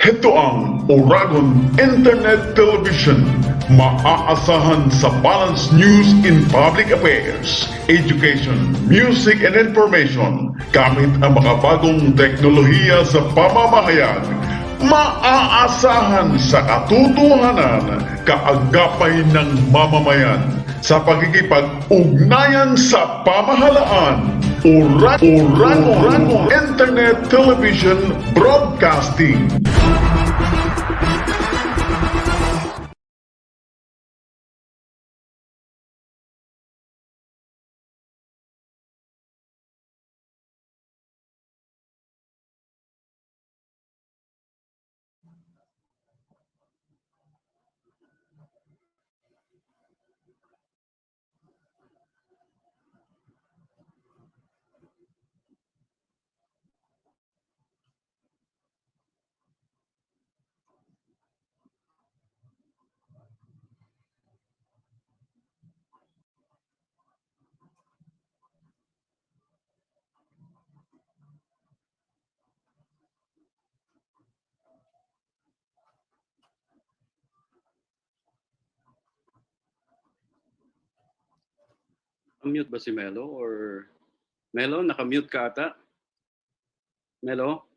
Heto ang Oragon Internet Television, maaasahan sa balanced news in public affairs, education, music and information, gamit ang makabagong teknolohiya sa pamamahayag. Maaasahan sa katotohanan, kaagapay ng mamamayan, sa pagkikipag-ugnayan sa pamahalaan. Oragon Internet Television Broadcasting. Mute ba si Melo or Melo, naka-mute ka ata? Melo,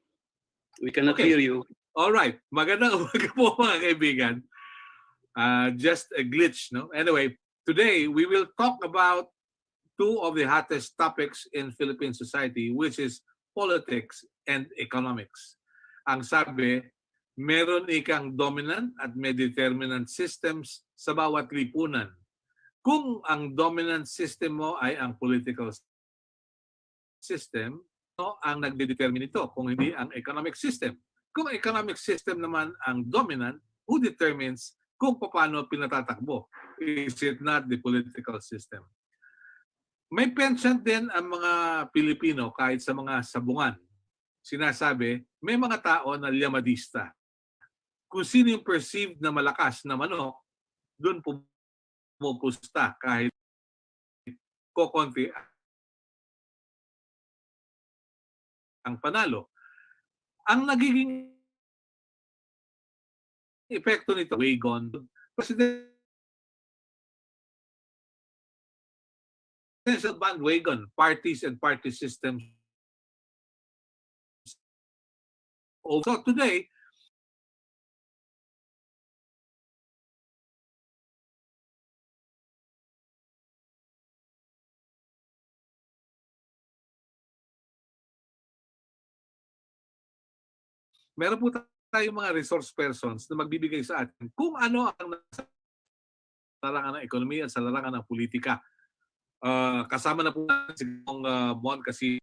we cannot hear you. All right. Magandang umaga po mga kaibigan. Just a glitch, no? Anyway, today we will talk about two of the hottest topics in Philippine society, which is politics and economics. Ang sabi, meron ikang dominant at may determinant systems sa bawat lipunan. Kung ang dominant system mo ay ang political system, no, ang nagdedetermine ito, kung hindi ang economic system. Kung ang economic system naman ang dominant, who determines kung paano pinatatakbo? Is it not the political system? May penchant din ang mga Pilipino kahit sa mga sabungan. Sinasabi, may mga tao na liamadista. Kung sino yung perceived na malakas na manok, doon pumupusta kahit kokonti ang panalo. Ang nagiging epekto nito, wagon, presidential bandwagon, parties and party systems. So today, meron po tayong mga resource persons na magbibigay sa atin kung ano ang nasa larangan ng ekonomiya at sa larangan ng politika. Kasama na po si Mon kasi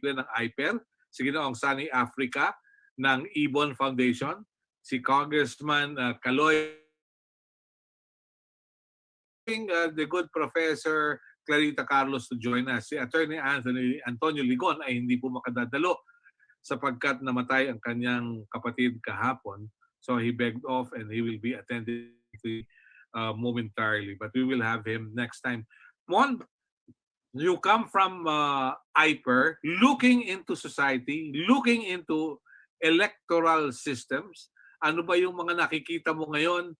ng IPER, si Ginoong Sunny Africa ng Ibon Foundation, si Congressman Caloy, the good Professor Clarita Carlos to join us. Si Attorney Antonio Ligon ay hindi po makadadalo sapagkat namatay ang kanyang kapatid kahapon. So he begged off and he will be attending momentarily. But we will have him next time. Mon, you come from IPER, looking into society, looking into electoral systems. Ano ba yung mga nakikita mo ngayon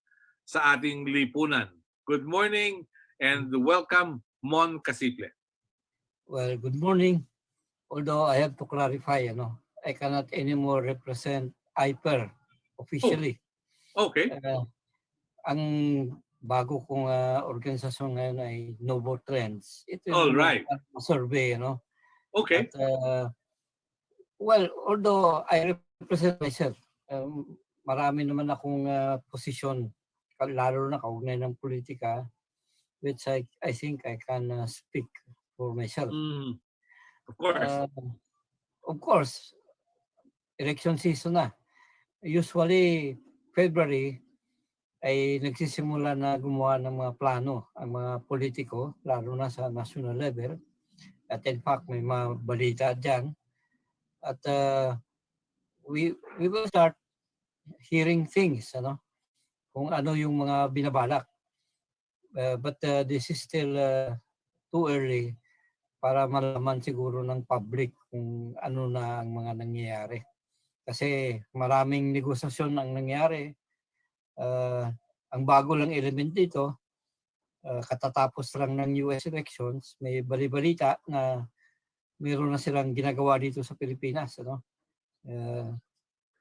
sa ating lipunan? Good morning and welcome, Mon Casiple. Well, good morning. Although I have to clarify, I cannot anymore represent IPER officially. Okay. Ang bago kong organisasyon ngayon ay Novo Trends. Ito All yung right. survey, Okay. But, well, although I represent myself, marami naman akong posisyon, lalo na kaugnay ng politika, which I think I can speak for myself. Of course. Of course, election season na. Usually, February, ay nagsisimula na gumawa ng mga plano ang mga politiko, lalo na sa national level. At in fact, may mga balita dyan. At we will start hearing things, kung ano yung mga binabalak. But this is still too early para malaman siguro ng public kung ano na ang mga nangyayari. Kasi maraming negosasyon ang nangyari. Ang bago lang element dito, katatapos lang ng US elections, may bali-balita na mayroon na silang ginagawa dito sa Pilipinas. Ano?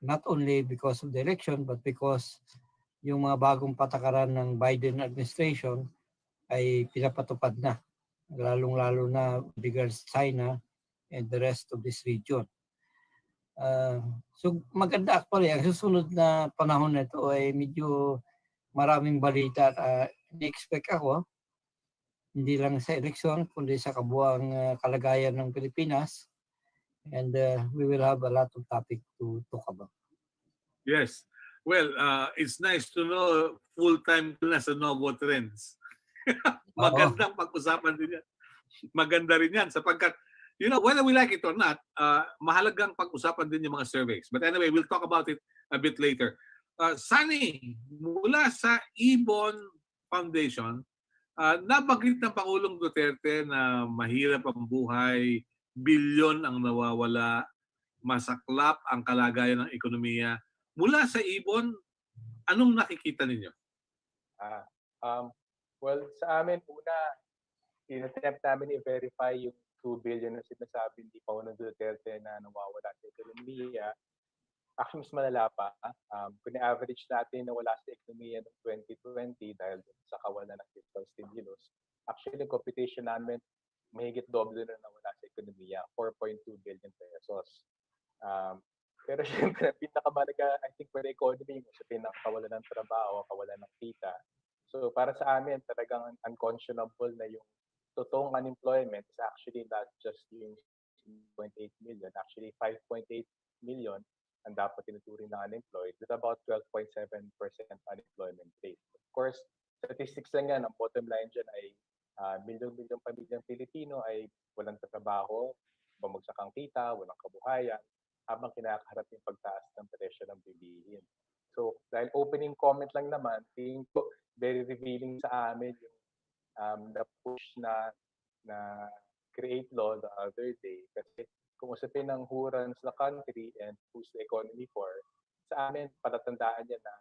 Not only because of the election, but because yung mga bagong patakaran ng Biden administration ay pinapatupad na, lalong-lalo na with regards China and the rest of this region. So maganda actually, ang susunod na panahon na ito ay medyo maraming balita. Ni-expect ako, hindi lang sa eleksyon, kundi sa kabuang kalagayan ng Pilipinas. And we will have a lot of topic to talk about. Yes. Well, it's nice to know full-time ka na sa Novo Trends. Magandang pag-usapan din yan. Maganda rin yan sapagkat, whether we like it or not, mahalagang pag-usapan din yung mga surveys. But anyway, we'll talk about it a bit later. Sunny, mula sa Ibon Foundation, nabanggit ng Pangulong Duterte na mahirap ang buhay, bilyon ang nawawala, masaklap ang kalagayan ng ekonomiya. Mula sa Ibon, anong nakikita ninyo? Well, sa amin, una, in-attempt namin i-verify yung 2 billion na sinasabi ni Pangulong Duterte na nawawala sa ekonomiya. Actually, mas malala pa. Kung i-average natin na wala sa ekonomiya noong 2020 dahil sa kawalan ng fiscal stimulus, actually, yung computation namin, mahigit doble na nawala sa ekonomiya, 4.2 billion pesos. Pero syempre, pinakamalaga, I think, for the economy, sa pinakawalan ng trabaho, kawalan ng kita. So para sa amin, talagang unconscionable na yung totoong unemployment is actually not just yung 0.8 million, actually 5.8 million ang dapat tinuturing na unemployed with about 12.7% unemployment rate. Of course, statistics lang yan. Ang bottom line dyan ay milyon-milyong pamilyang Pilipino ay walang trabaho, bumagsak ang kita, walang kabuhayan, habang kinakaharap yung pagtaas ng presyo ng bilihin. So, dahil opening comment lang naman, tingin ko very revealing sa amin yung the push na create law the other day. Kasi kung usapin ng who runs the country and who's the economy for, sa amin, palatandaan niya na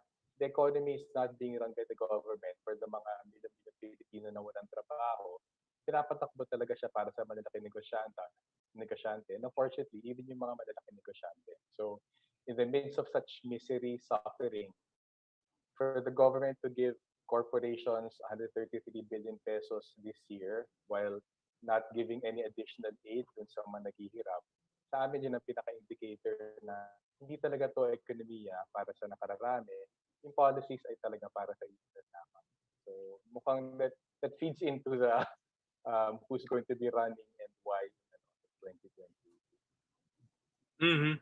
the economy is not being run by the government for the mga milyon-milyong Pilipino na walang trabaho. Pinapatakbo talaga siya para sa malalaking negosyante. And unfortunately, even yung mga malalaking negosyante. So, in the midst of such misery, suffering, for the government to give corporations 133 billion pesos this year while not giving any additional aid dun sa mga naghihirap, sa amin yun ang pinaka-indicator na hindi talaga to ekonomiya para sa nakararami. Yung policies ay talaga para sa ilan naman. So, mukhang that feeds into the who's going to be running and why in 2020. Mm-hmm.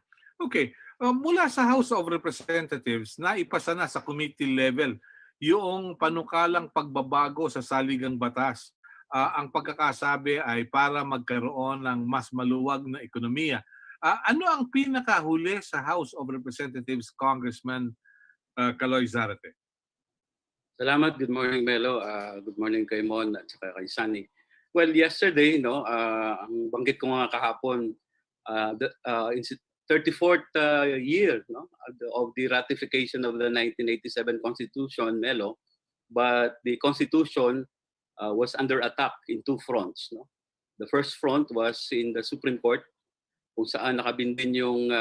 Okay. Mula sa House of Representatives, naipasa na sa committee level yung panukalang pagbabago sa saligang batas. Ang pagkakasabi ay para magkaroon ng mas maluwag na ekonomiya. Ano ang pinakahuli sa House of Representatives, Congressman Caloy Zárate? Salamat. Good morning, Melo. Good morning kay Mon at saka kay Sunny. Well, yesterday, ang banggit ko nga kahapon, the 34th year of the ratification of the 1987 Constitution, Melo, but the Constitution was under attack in two fronts. The first front was in the Supreme Court, kung saan nakabindin yung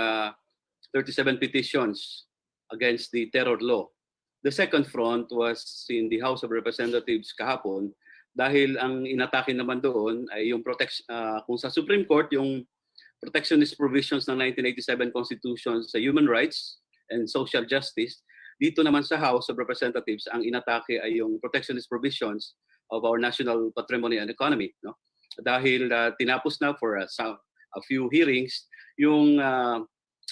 37 petitions against the terror law. The second front was in the House of Representatives kahapon, dahil ang inatake naman doon ay yung kung sa Supreme Court, yung protectionist provisions ng 1987 Constitution sa human rights and social justice. Dito naman sa House of Representatives, ang inatake ay yung protectionist provisions of our national patrimony and economy. Dahil tinapos na for a few hearings, yung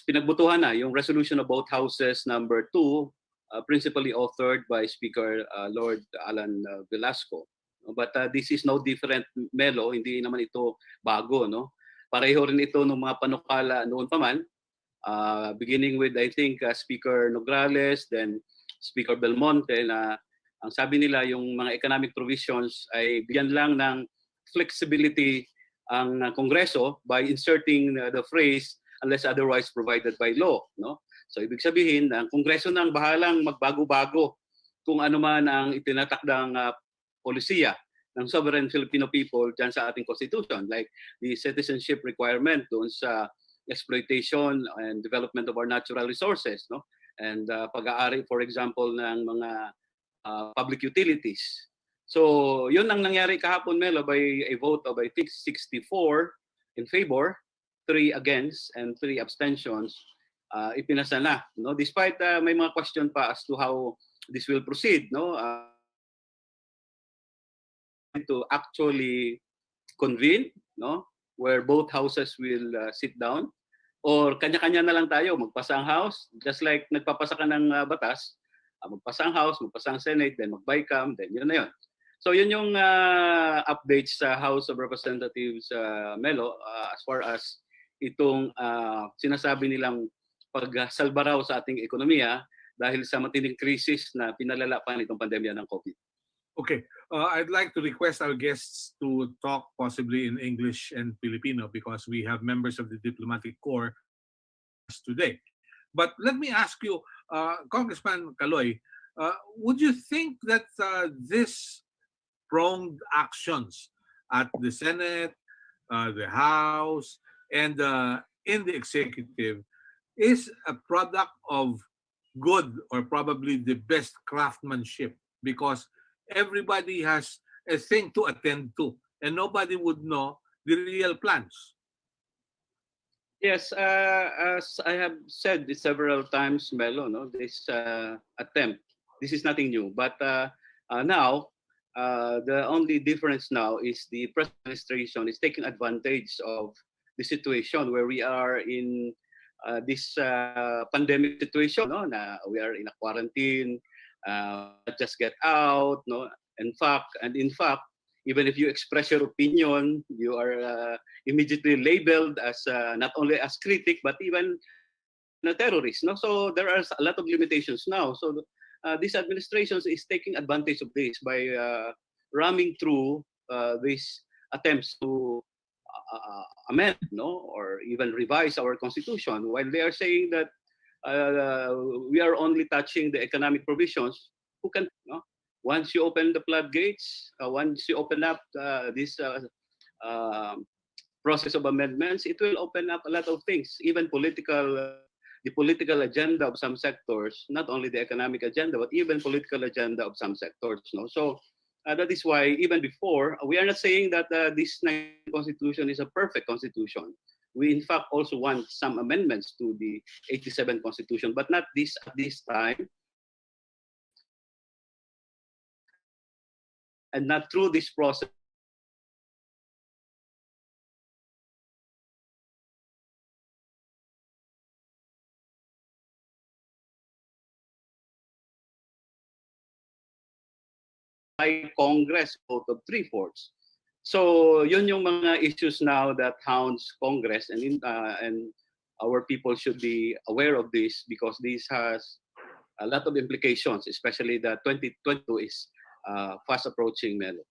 pinagbutuhan na yung resolution of both houses number 2, principally authored by Speaker Lord Alan Velasco. But this is no different, Melo, hindi naman ito bago. Pareho rin ito ng mga panukala noon pa man, beginning with, I think, Speaker Nograles, then Speaker Belmonte, na ang sabi nila yung mga economic provisions ay bigyan lang ng flexibility ang Kongreso by inserting the phrase unless otherwise provided by law, no? So ibig sabihin, ang Kongreso na ang bahalang magbago-bago kung ano man ang itinatakdang polisiya ng sovereign Filipino people dyan sa ating Constitution, like the citizenship requirement doon sa exploitation and development of our natural resources, no? And pag-aari, for example, ng mga public utilities. So, yun ang nangyari kahapon, Melo, by a vote of, I think, 64 in favor, 3 against, and 3 abstentions. Ipinasa na, no? Despite may mga question pa as to how this will proceed, no? To actually convene, no? Where both houses will sit down, or kanya-kanya na lang tayo, magpasa ang House, just like nagpapasa ka ng batas, magpasa ang House, magpasa ang Senate, then mag-BICAM, then yun na yun. So yun yung updates sa House of Representatives, Melo, as far as itong sinasabi nilang pagsalba raw sa ating ekonomiya dahil sa matinding krisis na pinalala pa nitong pandemya ng COVID. Okay, I'd like to request our guests to talk possibly in English and Filipino because we have members of the diplomatic corps today. But let me ask you, Congressman Caloy, would you think that this pronged actions at the Senate, the House, and in the executive is a product of good or probably the best craftsmanship because everybody has a thing to attend to and nobody would know the real plans? Yes, as I have said this several times, Melo, no, this attempt, this is nothing new. But now, the only difference now is the present administration is taking advantage of the situation where we are in this pandemic situation, no, na we are in a quarantine, just get out, no. In fact, even if you express your opinion, you are immediately labeled as not only as critic but even a terrorist, no. So there are a lot of limitations now. So this administration is taking advantage of this by ramming through these attempts to amend, no, or even revise our constitution, while they are saying that we are only touching the economic provisions. Who can, no? Once you open the floodgates, once you open up this process of amendments, it will open up a lot of things, even the political agenda of some sectors, not only the economic agenda, but even political agenda of some sectors. No, so that is why even before, we are not saying that this constitution is a perfect constitution. We in fact also want some amendments to the 87 constitution, but not this at this time, and not through this process. By Congress vote of 3/4. So yun yung mga issues now that hounds Congress, and our people should be aware of this because this has a lot of implications, especially that 2022 is fast approaching, Melo.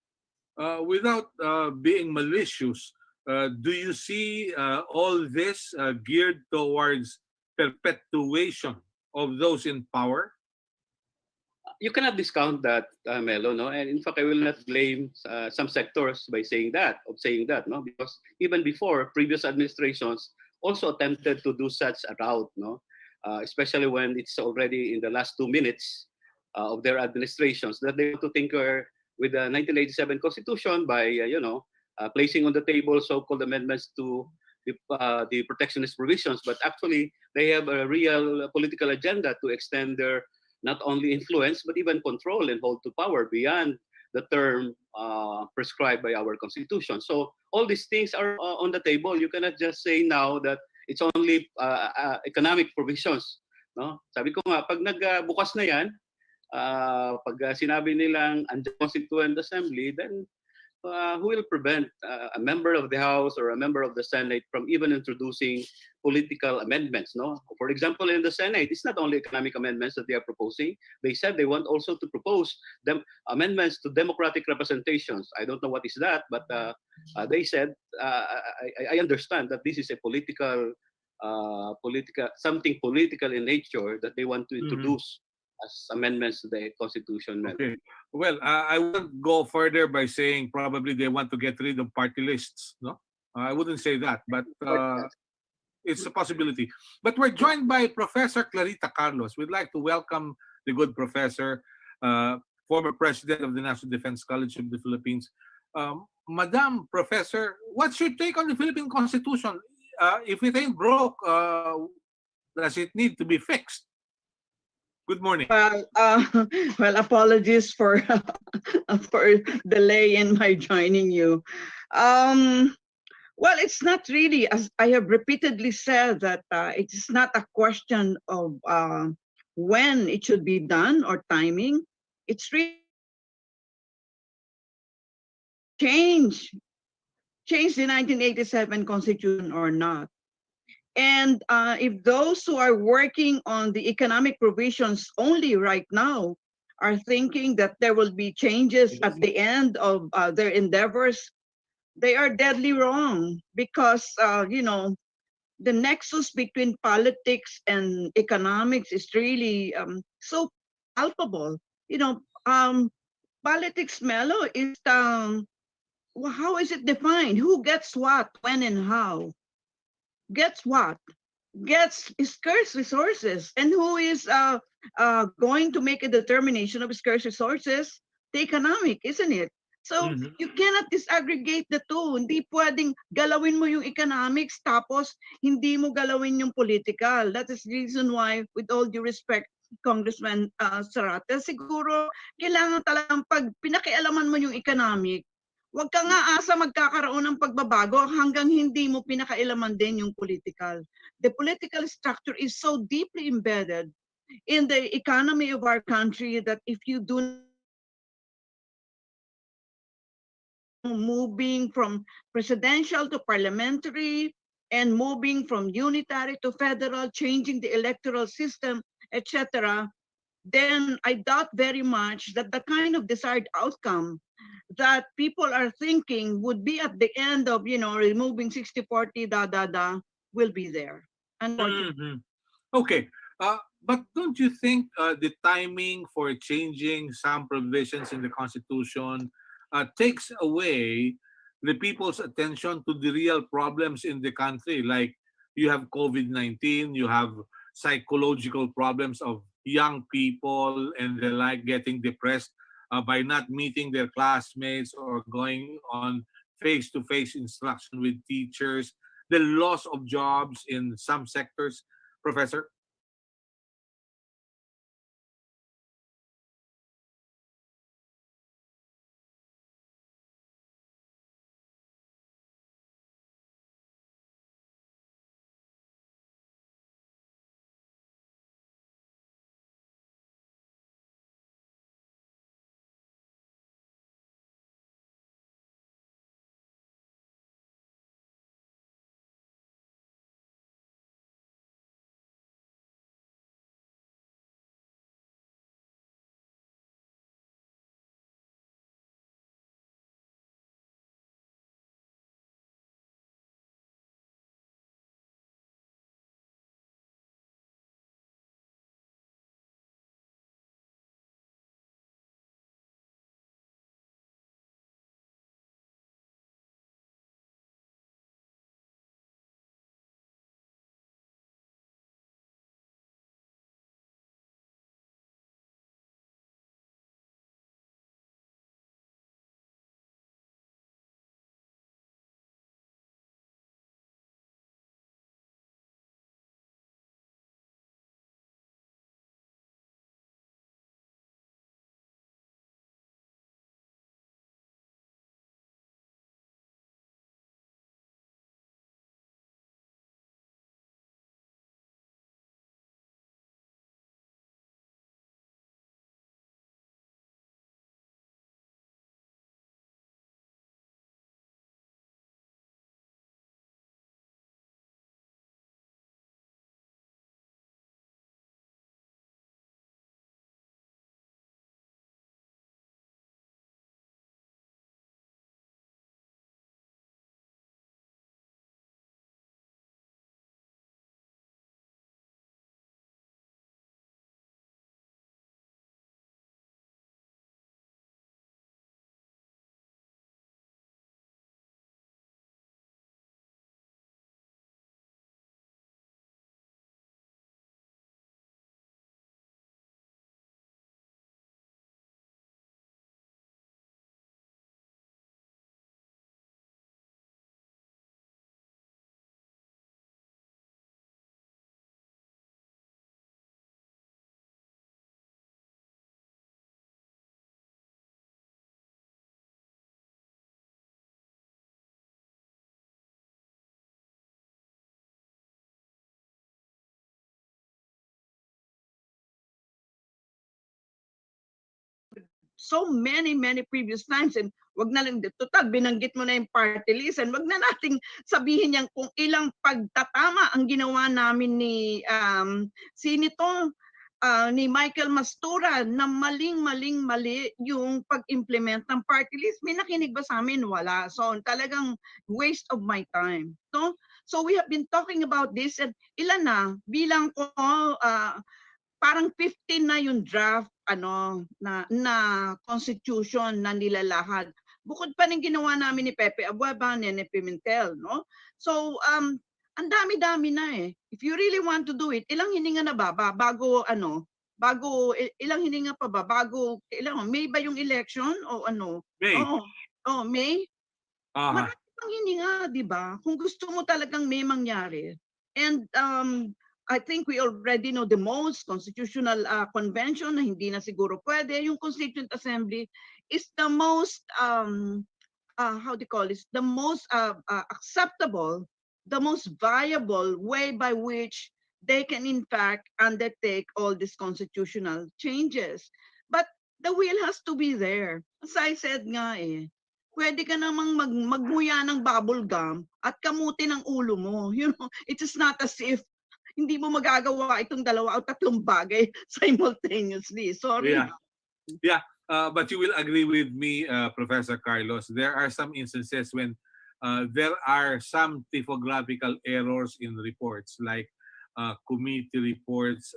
Without being malicious, do you see all this geared towards perpetuation of those in power? You cannot discount that, Melo, no? And in fact, I will not blame some sectors by saying that, no? Because even before, previous administrations also attempted to do such a route, no? Especially when it's already in the last 2 minutes of their administrations, that they want to tinker with the 1987 Constitution by, placing on the table so-called amendments to the protectionist provisions. But actually, they have a real political agenda to extend their not only influence, but even control and hold to power beyond the term prescribed by our Constitution. So all these things are on the table. You cannot just say now that it's only economic provisions. No? Sabi ko nga, pag nagbukas na yan, pag sinabi nilang Constituent Assembly, then who will prevent a member of the House or a member of the Senate from even introducing political amendments? No, for example, in the Senate, it's not only economic amendments that they are proposing. They said they want also to propose them amendments to democratic representations. I don't know what is that, but they said I understand that this is a political something political in nature that they want to introduce as amendments to the Constitution. Okay. Well, I wouldn't go further by saying probably they want to get rid of party lists. No, I wouldn't say that, but it's a possibility. But we're joined by Professor Clarita Carlos. We'd like to welcome the good professor, former president of the National Defense College of the Philippines. Madam Professor, what's your take on the Philippine Constitution? If it ain't broke, does it need to be fixed? Good morning. Well, well, apologies for for delay in my joining you. Well, it's not really, as I have repeatedly said, that it is not a question of when it should be done or timing. It's really change the 1987 Constitution or not. And if those who are working on the economic provisions only right now are thinking that there will be changes at the end of their endeavors, they are deadly wrong, because the nexus between politics and economics is really so palpable. Politics, Melo, is how is it defined? Who gets what, when, and how? Gets what? Gets scarce resources. And who is going to make a determination of scarce resources? The economic, isn't it? So you cannot disaggregate the two. Hindi pwedeng galawin mo yung economics tapos hindi mo galawin yung political. That is the reason why, with all due respect, Congressman Sarate, siguro kailangan talagang pag pinakialaman mo yung economic, wag ka nga asa magkakaroon ng pagbabago hanggang hindi mo pinakailaman din yung political. The political structure is so deeply embedded in the economy of our country that if you do moving from presidential to parliamentary and moving from unitary to federal, changing the electoral system, etc., then I doubt very much that the kind of desired outcome that people are thinking would be at the end of, removing 60-40, will be there. Unfortunately. Okay. But don't you think the timing for changing some provisions in the Constitution takes away the people's attention to the real problems in the country? Like, you have COVID-19, you have psychological problems of young people and the like, getting depressed by not meeting their classmates or going on face-to-face instruction with teachers, the loss of jobs in some sectors. Professor? so many previous times, and wag na lang, total binanggit mo na yung party list, and wag na nating sabihin yan kung ilang pagtatama ang ginawa namin ni Sinito ni Michael Mastura na mali yung pag-implement ng party list. May nakinig ba sa amin? Wala. So talagang waste of my time. No? So we have been talking about this, and ilan na, bilang ko parang 15 na yung draft na constitution na nilalahad. Bukod pa ng ginawa namin ni Pepe Abueva, Nene Pimentel, no? So ang dami-dami na eh. If you really want to do it, ilang hininga na ba bago ilang hininga pa ba bago ilang May ba yung election o ano? May. Oo, May. Aha. Marami pang hininga, di ba? Kung gusto mo talagang may mangyari. And I think we already know the most constitutional convention na hindi na siguro pwede. Yung Constituent Assembly is the most, how do you call this? The most acceptable, the most viable way by which they can in fact undertake all these constitutional changes. But the will has to be there. As I said nga eh, pwede ka namang magmuya ng bubble gum at kamutin ang ulo mo. You know, it is not as if hindi mo magagawa itong dalawa o tatlong bagay simultaneously. Sorry. Yeah. But you will agree with me, Professor Carlos. There are some instances when there are some typographical errors in reports, like committee reports,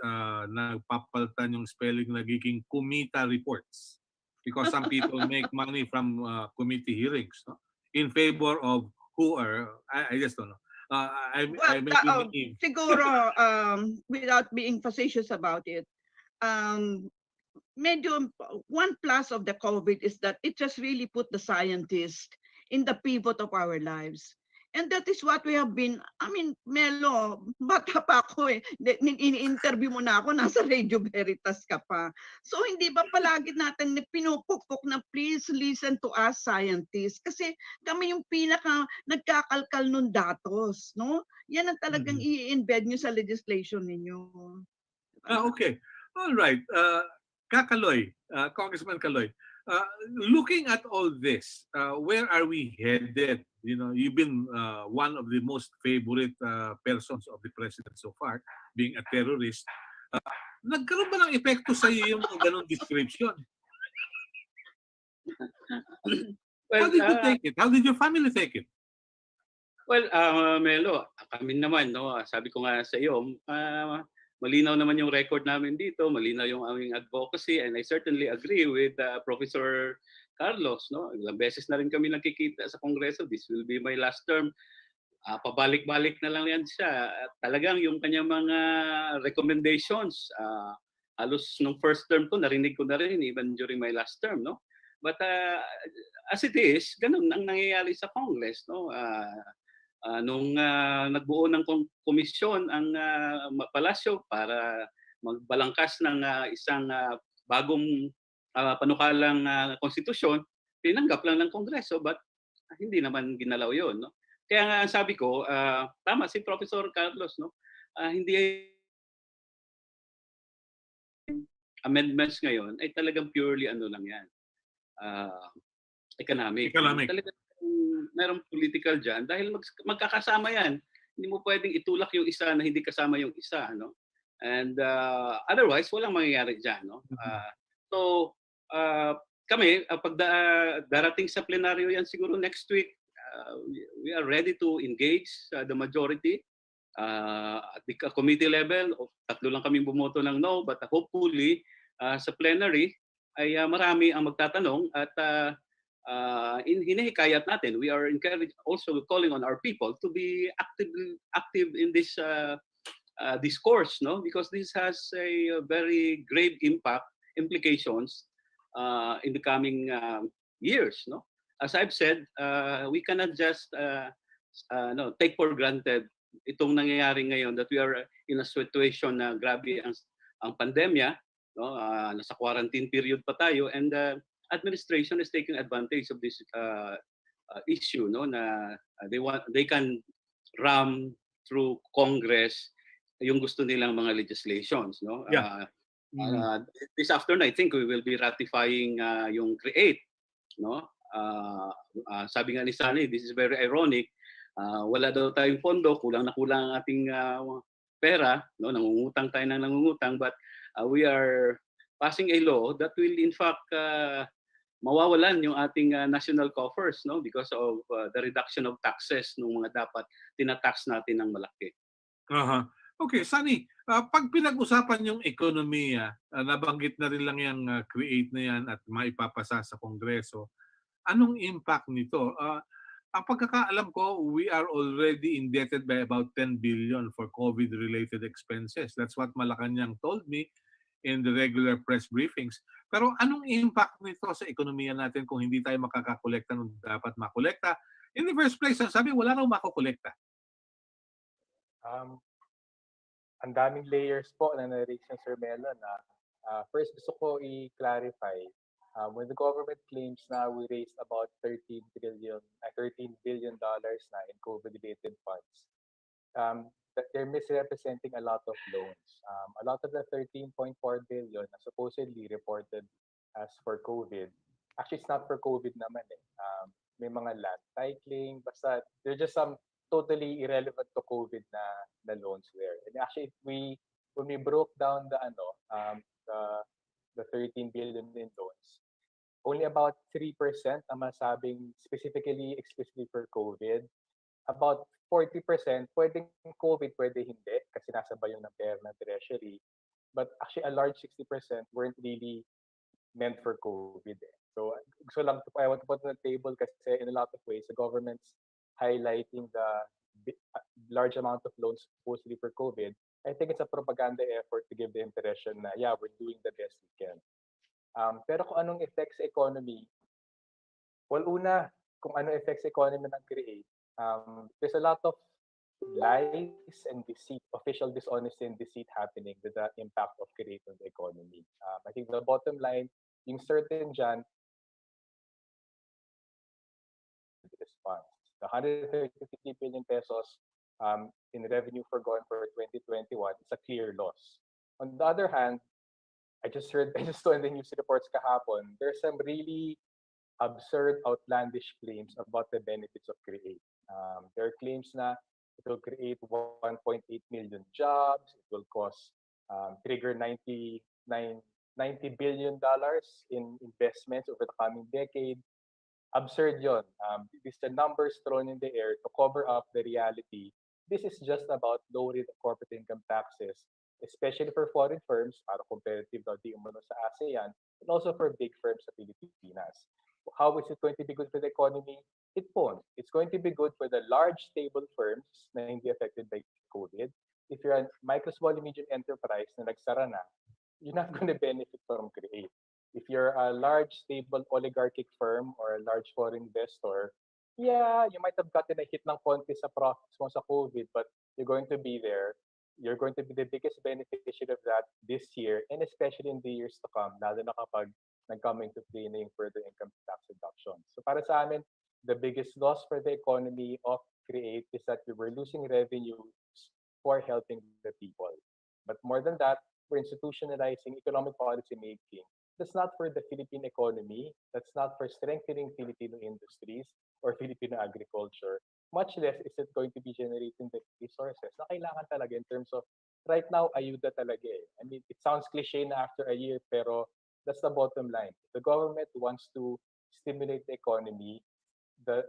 nagpapalitan yung spelling, nagiging kumita reports. Because some people make money from committee hearings, no? In favor of who are, I just don't know. Siguro, without being facetious about it, medyo one plus of the COVID is that it just really put the scientist in the pivot of our lives. And that is what we have been, I mean, Melo, bata pa ako eh. In-interview mo na ako, nasa Radio Veritas ka pa. So hindi ba palagi natin pinupukpok na please listen to us scientists? Kasi kami yung pinaka nagkakalkal ng datos, no? Yan ang talagang i-embed nyo sa legislation ninyo. Okay. All right. Kakaloy, Congressman Kaloy, looking at all this, where are we headed? You know, you've been one of the most favorite persons of the president so far, being a terrorist. Nagkaroon ba ng epekto sa iyo yung ganong description? Well, how did you take it? How did your family take it? Well, Melo, kami naman, no, sabi ko nga sa iyo, malinaw naman yung record namin dito, malinaw yung aming advocacy, and I certainly agree with Professor Carlos. No? Ilang beses na rin kami nakikita sa Kongreso. This will be my last term. Pabalik-balik na lang yan siya. Talagang yung kanyang mga recommendations, halos nung first term ko, narinig ko na rin, even during my last term. No? But as it is, ganun ang nangyayari sa Congress. No? Nung nagbuo ng komisyon ang palasyo para magbalangkas ng isang bagong panukalang konstitusyon, tinanggap lang ng Kongreso, but hindi naman ginalaw yon. No? Kaya nga sabi ko, tama si Professor Carlos, no? Hindi amendments ngayon ay talagang purely ano lang yan, economic. Talagang merong political dyan dahil magkakasama yan. Hindi mo pwedeng itulak yung isa na hindi kasama yung isa, no? And otherwise walang mangyayari dyan, no? So kami pag darating sa plenaryo yan siguro next week, we are ready to engage the majority at the committee level. Tatlo lang kaming bumoto ng no, but hopefully sa plenary ay marami ang magtatanong at hinihikayat natin. We are also calling on our people to be active in this discourse, no? Because this has a very grave implications in the coming years, no? As I've said, we cannot just take for granted itong nangyayari ngayon that we are in a situation na grabe ang pandemya, no? Nasa quarantine period pa tayo, and administration is taking advantage of this issue, no, na they can ram through Congress yung gusto nilang mga legislations, no. Yeah. This afternoon, I think we will be ratifying yung CREATE, no? Sabi nga ni Sunny, this is very ironic. Wala daw tayong pondo, kulang na kulang ang ating pera, no? Nangungutang tayo ng nangungutang, but we are passing a law that will in fact mawawalan yung ating national coffers, no? Because of the reduction of taxes ng mga dapat tinatax natin ng malaki. Okay, Sunny, pag pinag-usapan yung ekonomiya, nabanggit na rin lang yung CREATE na yan at maipapasa sa Kongreso, anong impact nito? Ang pagkakaalam ko, we are already indebted by about 10 billion for COVID-related expenses. That's what Malacanang told me in the regular press briefings. Pero anong impact nito sa ekonomiya natin kung hindi tayo makakakolekta ng dapat makolekta? In the first place, sabi, wala raw makokolekta. Ang daming layers po na na-raise ng Sir Melo na first gusto ko i-clarify. When the government claims na we raised about $13 billion na in COVID-related funds, they're misrepresenting a lot of loans. A lot of the 13.4 billion na supposedly reported as for COVID, actually it's not for COVID naman eh. May mga land titling, basta there's just some totally irrelevant to COVID na loans there. And actually, when we broke down the 13 billion in loans, only about 3% ang masabing explicitly for COVID. About 40% pwedeng COVID, pwede hindi kasi nasa bayo ng pera ng treasury. But actually, a large 60% weren't really meant for COVID. So I want to put on the table kasi in a lot of ways, the government's highlighting the large amount of loans supposedly for COVID. I think it's a propaganda effort to give the impression na, yeah, we're doing the best we can. Pero kung anong effects sa economy, well, una, kung anong effects sa economy ng CREATE, there's a lot of lies and deceit, official dishonesty and deceit happening with the impact of CREATE on the economy. I think the bottom line, yung certain dyan, response. The 133 billion pesos in revenue forgone for 2021 is a clear loss. On the other hand, I just saw in the news reports kahapon, there's some really absurd, outlandish claims about the benefits of CREATE. There are claims na it will create 1.8 million jobs, it will trigger $90 billion in investments over the coming decade. Absurd yon. These are numbers thrown in the air to cover up the reality. This is just about lowering the corporate income taxes, especially for foreign firms, para competitive daw di umano sa ASEAN, and also for big firms sa Pilipinas. How is it going to be good for the economy? It won't. It's going to be good for the large, stable firms na hindi affected by COVID. If you're a micro, small, and medium enterprise na nagsara na, you're not going to benefit from CREATE. If you're a large, stable, oligarchic firm or a large foreign investor, yeah, you might have gotten a hit ng konti sa profits mo sa COVID, but you're going to be there. You're going to be the biggest beneficiary of that this year, and especially in the years to come, lalo na kapag nag-come into play na yung further income tax reduction. So para sa amin, the biggest loss for the economy of CREATE is that we were losing revenues for helping the people. But more than that, we're institutionalizing economic policy making. That's not for the Philippine economy. That's not for strengthening Filipino industries or Filipino agriculture. Much less is it going to be generating the resources na kailangan talaga in terms of, right now, ayuda talaga eh. I mean, it sounds cliche na after a year, pero that's the bottom line. The government wants to stimulate the economy. The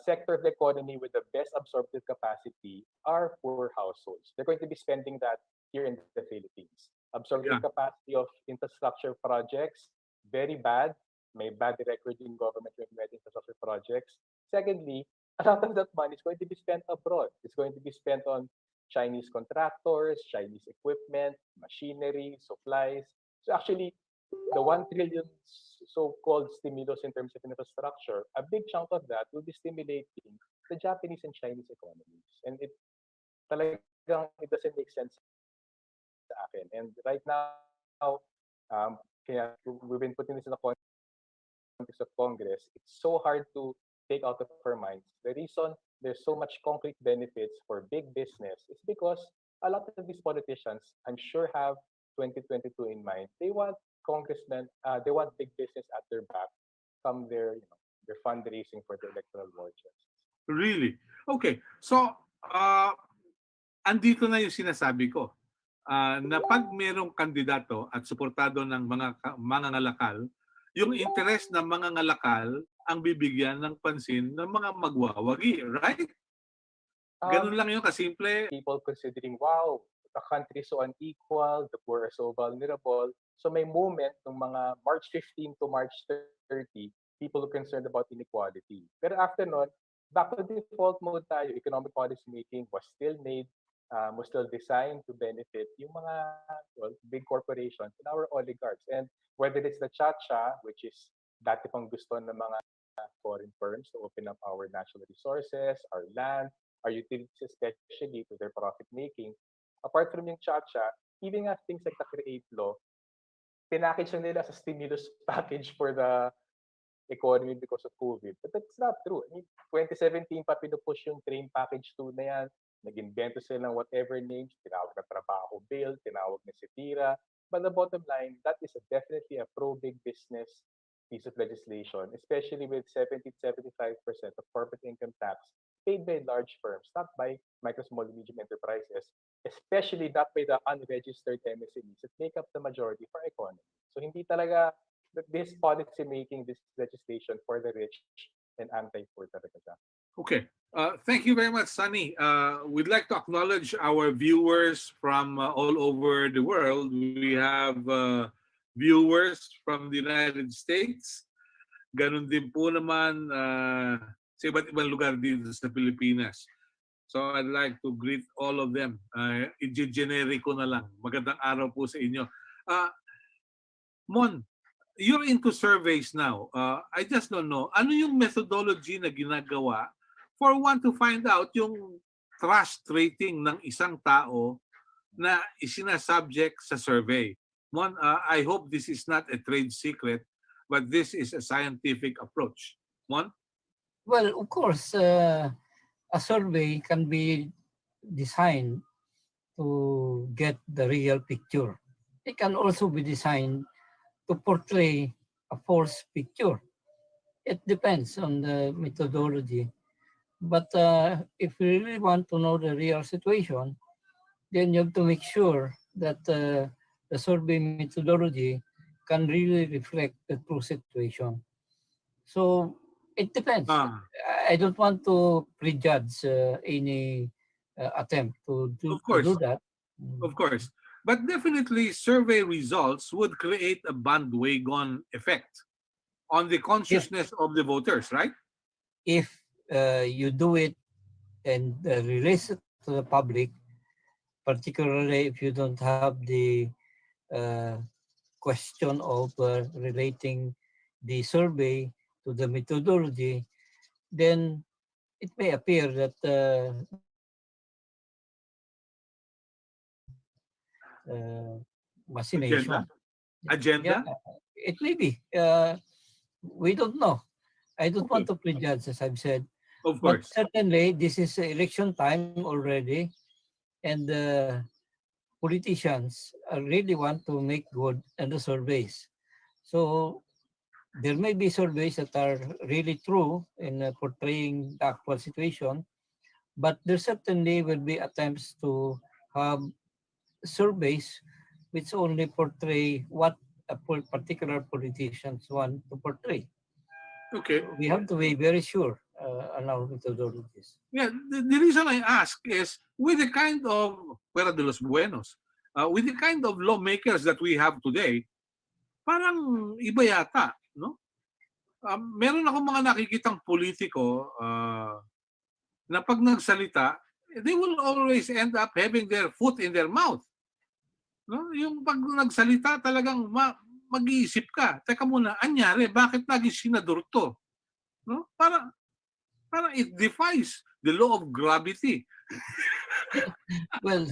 sector of the economy with the best absorptive capacity are poor households. They're going to be spending that here in the Philippines. Absorptive capacity of infrastructure projects, very bad. May bad record in government implementing infrastructure projects. Secondly, a lot of that money is going to be spent abroad. It's going to be spent on Chinese contractors, Chinese equipment, machinery, supplies. So actually, the 1 trillion so-called stimulus in terms of infrastructure, a big chunk of that will be stimulating the Japanese and Chinese economies. And it doesn't make sense sa akin. And right now, kaya we've been putting this in the context of Congress. It's so hard to take out of our minds. The reason there's so much concrete benefits for big business is because a lot of these politicians, I'm sure, have 2022 in mind. They want congressmen, they want big business at their back from their fundraising for the electoral war chest. Really? Okay. So, uh, andito na yung sinasabi ko. Na pag mayroong kandidato at suportado ng mga ngalakal, yung interest ng mga ngalakal ang bibigyan ng pansin ng mga magwawagi, right? Ganun lang yung kasimple. People considering, wow, the country is so unequal, the poor are so vulnerable. So may moment ng mga March 15 to March 30, people are concerned about inequality. Pero after nun, back to default mode tayo. Economic policy making was still made, was still designed to benefit yung mga big corporations and our oligarchs. And whether it's the Chacha, which is dati pang gusto ng mga foreign firms to open up our natural resources, our land, our utilities, especially to their profit making. Apart from yung Chacha, even nga things like the Create Law, pinackage na nila sa stimulus package for the economy because of COVID. But that's not true. I mean, 2017 pa pinupush yung train package 2 na yan. Nag-invento sila ng whatever names, tinawag na trabaho bill, tinawag na sitira. But the bottom line, that is definitely a pro-big business piece of legislation, especially with 70-75% of corporate income tax paid by large firms, not by micro, small, and medium enterprises, especially not by the unregistered MSMEs that make up the majority for economy. So hindi talaga this policy making, this legislation for the rich and anti-poor talaga siya. Okay. Thank you very much, Sunny. We'd like to acknowledge our viewers from all over the world. We have viewers from the United States. Ganun din po naman sa iba't ibang lugar dito sa Pilipinas. So I'd like to greet all of them. I-generic ko na lang. Magandang araw po sa inyo. Mon, you're into surveys now. I just don't know. Ano yung methodology na ginagawa for one to find out yung trust rating ng isang tao na isinasubject sa survey? Mon, I hope this is not a trade secret, but this is a scientific approach. Mon? Well, of course, a survey can be designed to get the real picture. It can also be designed to portray a false picture. It depends on the methodology. But if you really want to know the real situation, then you have to make sure that the survey methodology can really reflect the true situation. So it depends. I don't want to prejudge any attempt to do that. Of course. But definitely, survey results would create a bandwagon effect on the consciousness of the voters, right? If you do it and release it to the public, particularly if you don't have the question of relating the survey to the methodology, then it may appear that machination. Agenda? Yeah, it may be. We don't know. I don't want to prejudge, as I've said. Of course. But certainly, this is election time already, and politicians really want to make good in the surveys. So there may be surveys that are really true in portraying the actual situation, but there certainly will be attempts to have surveys which only portray what a particular politicians want to portray. Okay. We have to be very sure on our methodologies. Yeah, the reason I ask is with the kind of Fuera de los Buenos, with the kind of lawmakers that we have today, parang iba yata, no? Meron ako mga nakikitang politiko na pag nagsalita, they will always end up having their foot in their mouth. No? Yung pag nagsalita talagang mag-iisip ka. Teka muna, anyari, bakit naging senador to? No? Parang it defies the law of gravity. Well,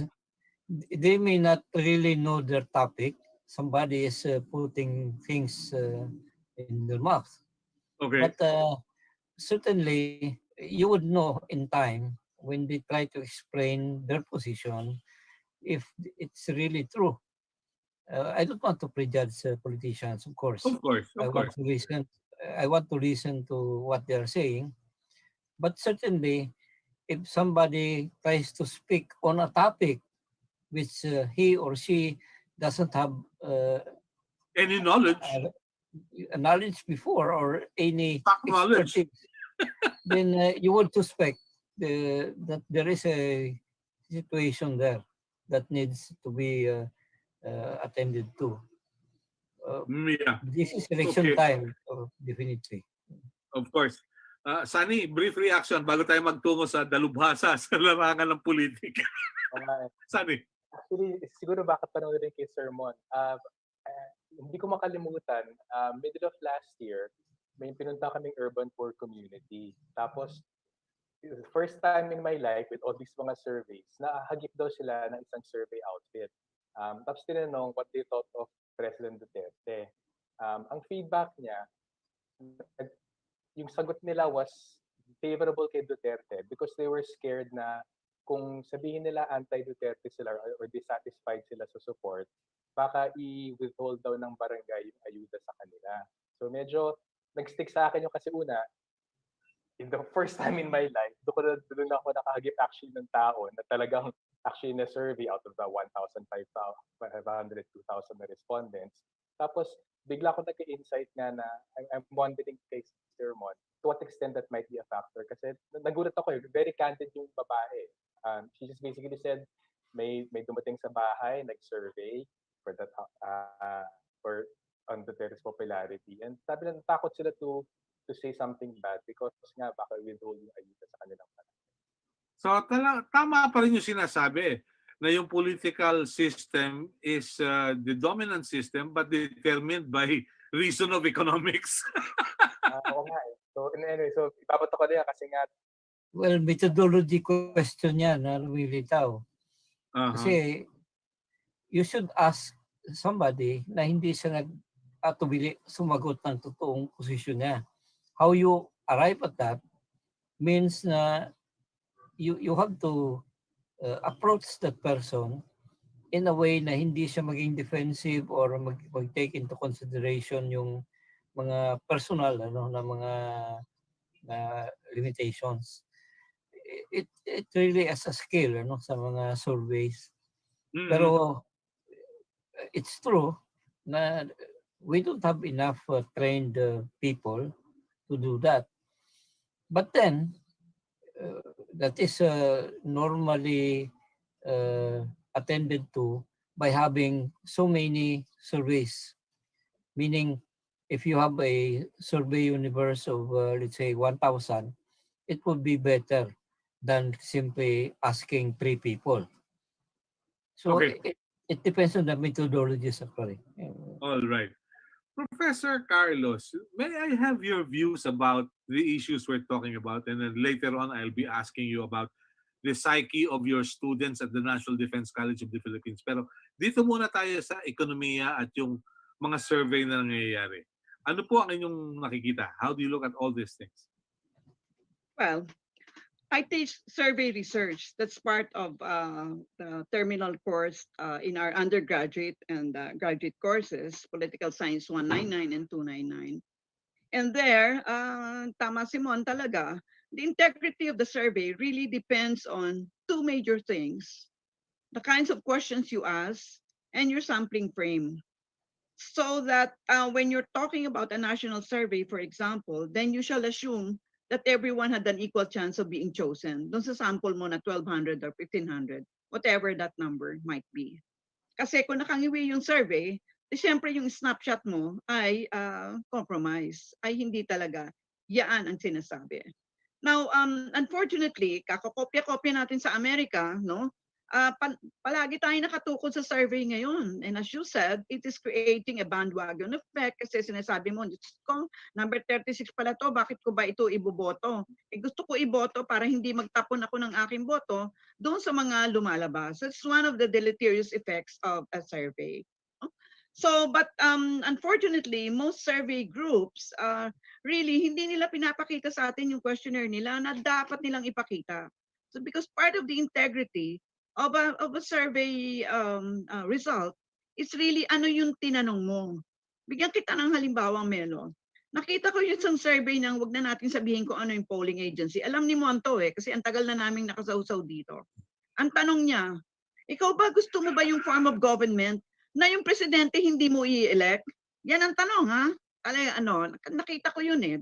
they may not really know their topic. Somebody is putting things in their mouth. Okay. But certainly, you would know in time when they try to explain their position if it's really true. I don't want to prejudge politicians, of course. Of course, I of want course. to listen. I want to listen to what they're saying. But certainly, if somebody tries to speak on a topic which he or she doesn't have Any knowledge, uh, knowledge before or any stock knowledge. expertise, then you would suspect that there is a situation there that needs to be attended to. Yeah, This is election okay, time, definitely. of course. Sunny, brief reaction bago tayo magtungo sa dalubhasa sa larangan ng politika. Sunny. Actually, siguro baka panoorin kay Sermon. Hindi ko makalimutan, middle of last year, may pinunta kaming urban poor community. Tapos, first time in my life with all these mga surveys, nahagip daw sila ng isang survey outfit. Tapos tinanong what they thought of President Duterte. Ang feedback niya, yung sagot nila was favorable kay Duterte because they were scared na kung sabihin nila anti-Duterte sila or dissatisfied sila sa support, baka i-withhold daw ng barangay yung ayuda sa kanila. So medyo nag-stick sa akin yung kasi una, in the first time in my life, doon ako nakahagip actually ng tao na talagang actually na survey out of the 1,500, 2,000 na respondents. Tapos bigla ako nagka-insight nga na I'm wondering kay Sermon to what extent that might be a factor. Kasi nagulat ako, very candid yung babae. She just basically said, may dumating sa bahay, nag-survey for that for on Duterte's popularity. And sabi na natakot sila to say something bad because nga baka withhold yung ayuda sa kanilang barangay. So tama pa rin yung sinasabi na yung political system is the dominant system but determined by reason of economics. Oo nga eh. So anyway, so ibabato ko na yan kasi nga Well, methodology question yan na lumilitaw. Kasi you should ask somebody na hindi siya nag-atubili sumagot ng totoong posisyon niya. How you arrive at that means na you have to approach that person in a way na hindi siya maging defensive or mag-take into consideration yung mga personal na mga limitations. It really is a skill sa mga surveys. Pero it's true na we don't have enough trained people to do that. But then, that is normally attended to by having so many surveys. Meaning, if you have a survey universe of, let's say, 1,000, it would be better than simply asking 3 people. So Okay. it depends on the methodologies actually. All right. Professor Carlos, may I have your views about the issues we're talking about? And then later on, I'll be asking you about the psyche of your students at the National Defense College of the Philippines. Pero dito muna tayo sa ekonomiya at yung mga survey na nangyayari. Ano po ang inyong nakikita? How do you look at all these things? Well, I teach survey research. That's part of the terminal course in our undergraduate and graduate courses, Political Science 199 and 299. And there, tama Simon talaga, the integrity of the survey really depends on two major things: the kinds of questions you ask and your sampling frame. So that when you're talking about a national survey, for example, then you shall assume that everyone had an equal chance of being chosen. Doon sa sample mo na 1,200 or 1,500, whatever that number might be. Kasi kung nakangiwi yung survey, siyempre yung snapshot mo ay compromise, ay hindi talaga yaan ang sinasabi. Now, unfortunately, kakopya-kopya natin sa Amerika, no? Palagi tayo nakatukod sa survey ngayon. And as you said, it is creating a bandwagon effect kasi sinasabi mo, number 36 pala to, bakit ko ba ito iboboto? Gusto ko iboto para hindi magtapon ako ng aking boto doon sa mga lumalabas. It's one of the deleterious effects of a survey. So, but unfortunately, most survey groups really hindi nila pinapakita sa atin yung questionnaire nila na dapat nilang ipakita. So, because part of the integrity of a survey result it's really ano yung tinanong mo. Bigyan kita ng halimbawa, Melo. Nakita ko yung isang survey ng, wag na natin sabihin kung ano yung polling agency. Alam ni Monto kasi ang tagal na naming nakasawsaw dito. Ang tanong niya, ikaw ba gusto mo ba yung form of government na yung presidente hindi mo i-elect? Yan ang tanong, ha? Nakita ko yun eh.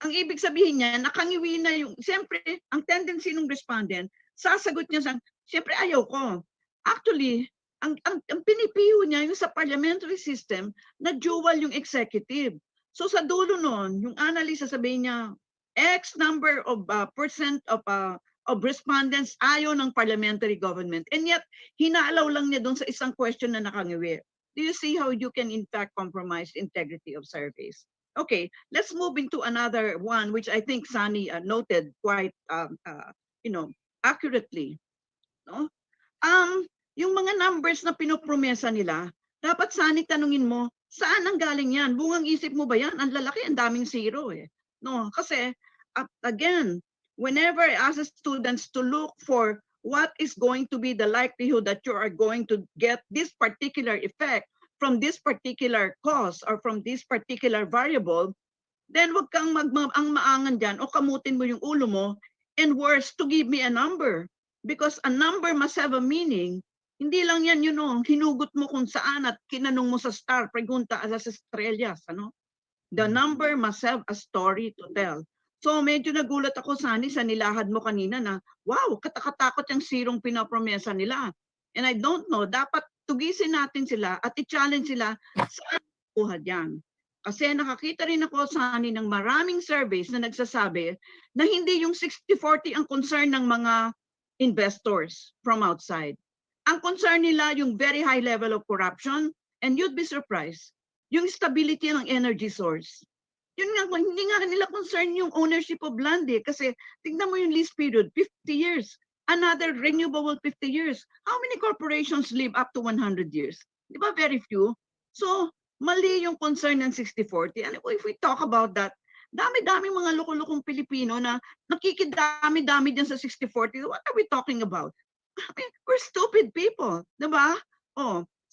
Ang ibig sabihin niya, nakangiwi na yung, siyempre, ang tendency ng respondent, sasagot niya sa, siyempre ayaw ko. Actually, ang pinipiho niya yung sa parliamentary system na dual yung executive. So sa dulo nun, yung analyst sasabihin niya, X number of percent of respondents ayaw ng parliamentary government. And yet, hinaalaw lang niya doon sa isang question na nakangiwi. Do you see how you can in fact compromise integrity of surveys? Okay, let's move into another one, which I think Sunny noted quite, accurately. No? Yung mga numbers na pinopromesa nila, dapat Sunny tanungin mo, saan ang galing yan? Bungang isip mo ba yan? Ang lalaki, ang daming zero eh. No, kasi again, whenever I ask students to look for what is going to be the likelihood that you are going to get this particular effect from this particular cause or from this particular variable, then wag kang maangan dyan o kamutin mo yung ulo mo, and worse, to give me a number. Because a number must have a meaning. Hindi lang yan, hinugot mo kung saan at kinanong mo sa star, pregunta a las estrellas, ano? The number must have a story to tell. So medyo nagulat ako, Sani, sa nilahad mo kanina na, wow, katakatakot yung zerong pinapromesa nila. And I don't know, dapat tugisin natin sila at i-challenge sila saan kuha diyan. Kasi nakakita rin ako, Sani, ng maraming surveys na nagsasabi na hindi yung 60-40 ang concern ng mga investors from outside. Ang concern nila yung very high level of corruption, and you'd be surprised, yung stability ng energy source. Yun nga, hindi nga nila concern yung ownership of land kasi tingnan mo yung lease period, 50 years. Another renewable 50 years. How many corporations live up to 100 years? Di ba very few? So, mali yung concern ng 60-40. And if we talk about that, dami-dami mga loko-lokong Pilipino na nakikidami-dami dyan sa 60-40. What are we talking about? I mean, we're stupid people. Di ba?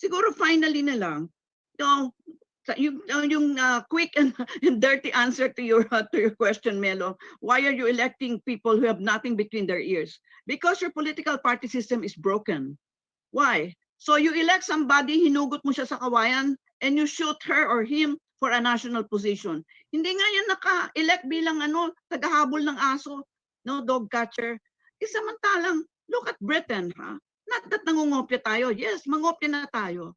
Siguro finally na lang, yung quick and dirty answer to your question, Melo. Why are you electing people who have nothing between their ears? Because your political party system is broken. Why? So you elect somebody, hinugot mo siya sa kawayan, and you shoot her or him for a national position. Hindi nga yan naka-elect bilang tagahabol ng aso, no, dog catcher. Samantalang, look at Britain, ha? Not that nangungopya tayo. Yes, mangopya na tayo.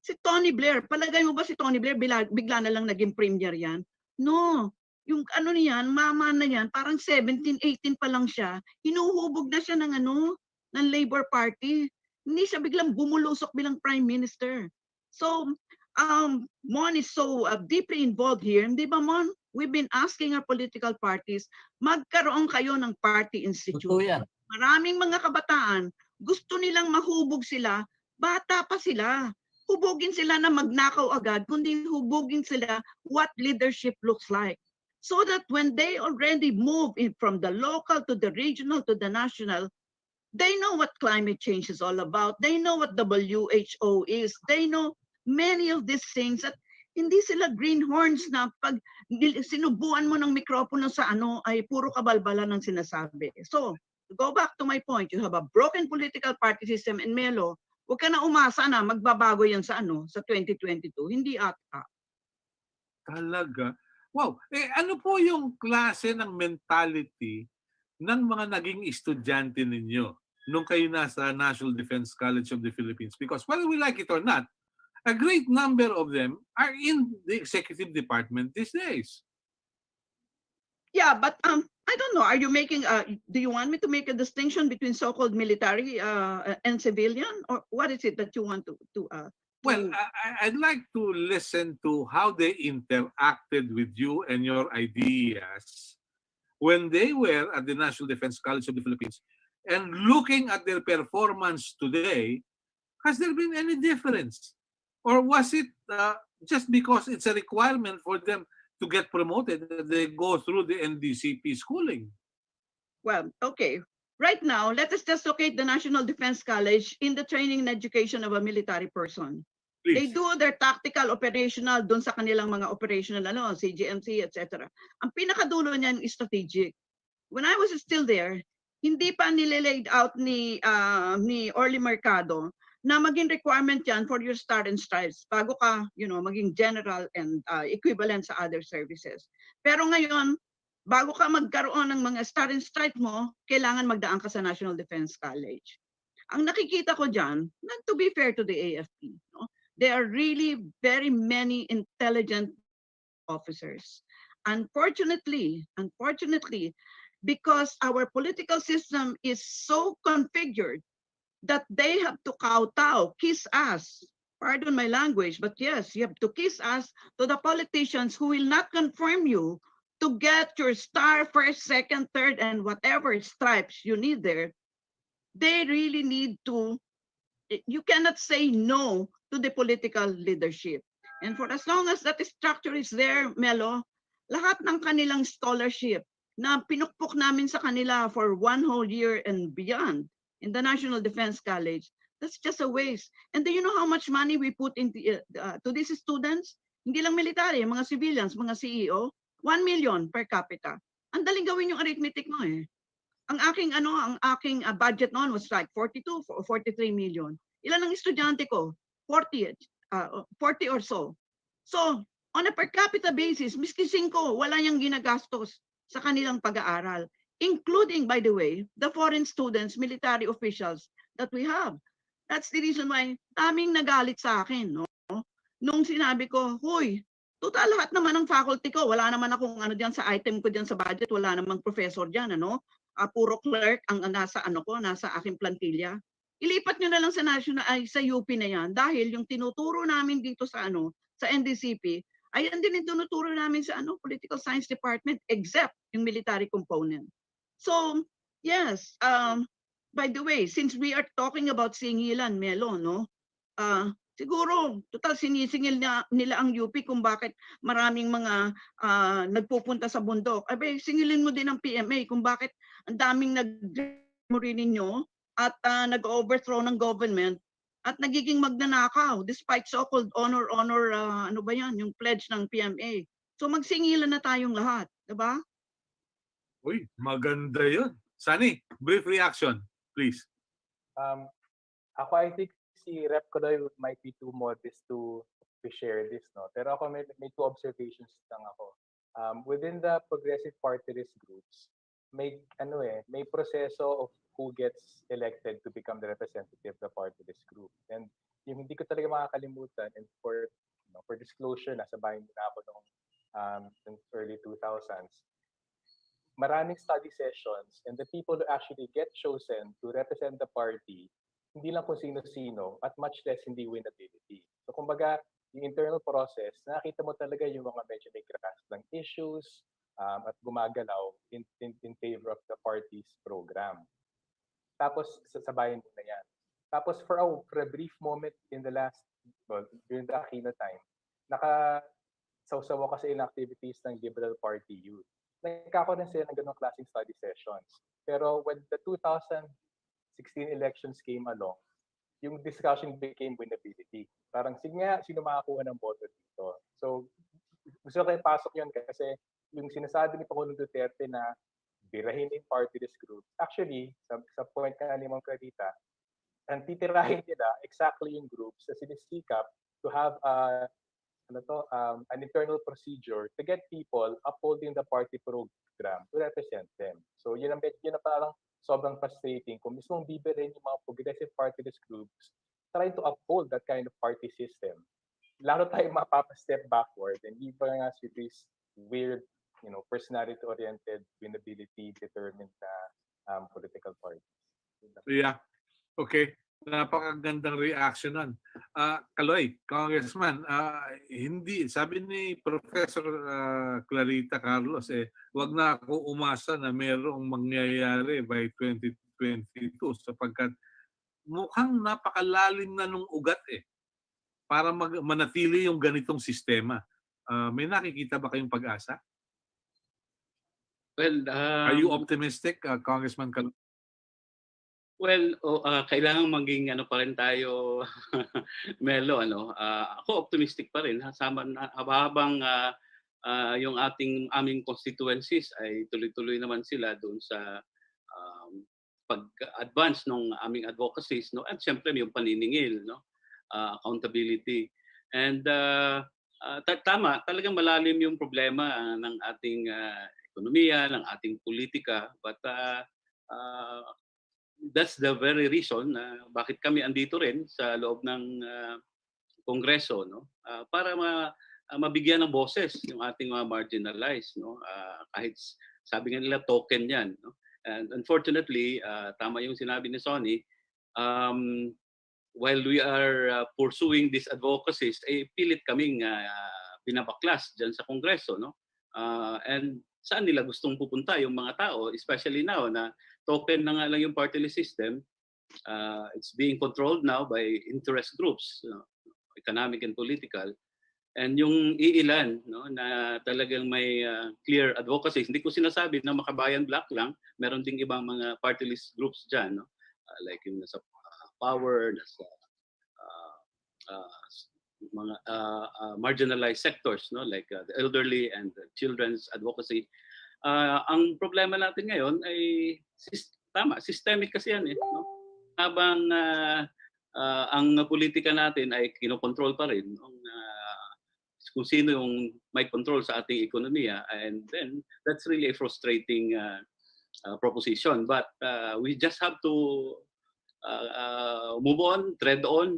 Si Tony Blair, palagay mo ba si Tony Blair bigla na lang naging premier yan? No. Yung niyan, mama na yan, parang 17, 18 pa lang siya, hinuhubog na siya ng ng Labor Party. Hindi siya biglang bumulusok bilang prime minister. So, Mon is so deeply involved here. Hindi ba, Mon? We've been asking our political parties, magkaroon kayo ng party institute. Maraming mga kabataan, gusto nilang mahubog sila, bata pa sila. Hubugin sila na magnakaw agad, kundi hubugin sila what leadership looks like. So that when they already move from the local to the regional to the national, they know what climate change is all about. They know what WHO is. They know many of these things. At hindi sila greenhorns na pag sinubuan mo ng mikropono sa ay puro kabalbalan ang sinasabi. So, to go back to my point, you have a broken political party system in Melo. Huwag ka na umasa na magbabago yan sa sa 2022. Hindi ata. Talaga? Wow. Ano po yung klase ng mentality ng mga naging estudyante ninyo nung kayo nasa National Defense College of the Philippines? Because whether we like it or not, a great number of them are in the executive department these days. Yeah, but I don't know. Are you making? Do you want me to make a distinction between so-called military and civilian, or what is it that you want to? Well, I'd like to listen to how they interacted with you and your ideas when they were at the National Defense College of the Philippines, and looking at their performance today. Has there been any difference, or was it just because it's a requirement for them to get promoted, they go through the NDCP schooling? Well, okay. Right now, let us just locate the National Defense College in the training and education of a military person. They Please. do their tactical, operational doon sa kanilang mga operational, CGMC, etc. Ang pinakadulo niyan is strategic. When I was still there, hindi pa nile-laid out ni Orly Mercado na maging requirement yan for your start and stripes bago ka, maging general and equivalent sa other services. Pero ngayon, bago ka magkaroon ng mga start and stripes mo, kailangan magdaan ka sa National Defense College. Ang nakikita ko dyan, to be fair to the AFP, there are really very many intelligent officers. Unfortunately, because our political system is so configured that they have to kowtow, kiss ass, pardon my language, but yes, you have to kiss ass to the politicians who will not confirm you to get your star, first, second, third, and whatever stripes you need there. They really need to, you cannot say no to the political leadership. And for as long as that structure is there, Melo, lahat ng kanilang scholarship na pinukpok namin sa kanila for 1 whole year and beyond in the National Defense College, that's just a waste. And do you know how much money we put into to these students? Hindi lang military, mga civilians, mga CEO, 1 million per capita. Ang daling gawin yung arithmetic mo eh. Ang aking budget noon was like 42 or 43 million. Ilan ang estudyante ko? 40 or so. So, on a per capita basis, miski 5, wala niyang ginagastos sa kanilang pag-aaral, including, by the way, the foreign students, military officials that we have. That's the reason why daming nagalit sa akin, no? Nung sinabi ko, huy, total lahat naman ng faculty ko, wala naman akong diyan sa item ko diyan sa budget, wala namang professor diyan, puro clerk ang nasa nasa aking plantilla. Ilipat nyo na lang sa UP na yan dahil yung tinuturo namin dito sa sa NDCP ay yan din yung tinuturo namin sa Political Science Department except yung military component. So, yes, by the way, since we are talking about singilan, Melo, siguro, total sinisingil nila ang UP kung bakit maraming mga nagpupunta sa bundok. Abay, singilin mo din ang PMA kung bakit ang daming nag-muri ninyo at nag-overthrow ng government at nagiging magnanakaw despite so-called honor, yung pledge ng PMA. So magsingilan na tayong lahat, diba? Uy, maganda yun. Sunny, brief reaction, please. Ako, I think si Rep Kodoy might be too modest to share this, no? Pero ako may 2 observations lang ako. Within the progressive party list groups, may proseso of who gets elected to become the representative of the party list group. And yung hindi ko talaga makakalimutan, and for disclosure, nasa bahay na ako noong early 2000s, maraming study sessions, and the people who actually get chosen to represent the party, hindi lang kung sino-sino at much less hindi winnability. So kumbaga, yung internal process, nakita mo talaga yung mga medyo may grasp ng issues at gumagalaw in favor of the party's program. Tapos, sasabayan mo na yan. Tapos, for a brief moment in the during the Aquino time, nakasawsawa kasi in activities ng Liberal Party Youth. Nagkakaroon sila ng ganong klaseng study sessions. Pero when the 2016 elections came along, yung discussion became winnability. Parang, sige nga, sino makakuha ng boto dito? So, gusto ko kayo pasok yun kasi yung sinasabi ni Pangulong Duterte na birahin yung party list group, actually, sa point ka ni Ma'am Clarita, ang titirahin nila exactly yung groups na sinisikap to have an internal procedure to get people upholding the party program to represent them. So yun na parang sobrang frustrating kung mismong bibirin yung mga progressive party list groups trying to uphold that kind of party system. Lalo tayo mapapa-step backward and even nga with this weird, personality-oriented, winnability-determined political parties. Yeah. Okay. Napakagandang reaction nun. Kaloy, Congressman, hindi, sabi ni Professor Clarita Carlos, wag na ako umasa na mayroong mangyayari by 2022 sapagkat mukhang napakalalim na nung ugat para manatili yung ganitong sistema. May nakikita ba kayong pag-asa? Well, Are you optimistic, Congressman Kaloy? Well, kailangan maging ano pa rin tayo Melo ano. Ako optimistic pa rin habang yung aming constituencies ay tuloy-tuloy naman sila doon sa um, pag-advance ng aming advocacies, no, at siyempre yung paniningil, no, accountability. And tama, talagang malalim yung problema ng ating ekonomiya, ng ating politika, but that's the very reason na bakit kami andito rin sa loob ng Kongreso, no, para mabigyan ng boses yung ating mga marginalized, no, kahit sabi nga nila token yan, no. And unfortunately, tama yung sinabi ni Sonny, while we are pursuing these advocacies, pilit kaming binabaklas dyan sa Kongreso, no? And saan nila gustong pupunta yung mga tao, especially now na token na nga lang yung party list system, it's being controlled now by interest groups, economic and political. And yung iilan, no, na talagang may clear advocacy, hindi ko sinasabi na Makabayan Black lang, meron ding ibang mga party list groups dyan, no? Like yung nasa power, nasa mga marginalized sectors, no, like the elderly and the children's advocacy. Ang problema natin ngayon ay systemic kasi yan, no? Habang ang politika natin ay kinokontrol pa rin kung sino yung may control sa ating ekonomiya, and then that's really a frustrating proposition. But we just have to move on, tread on,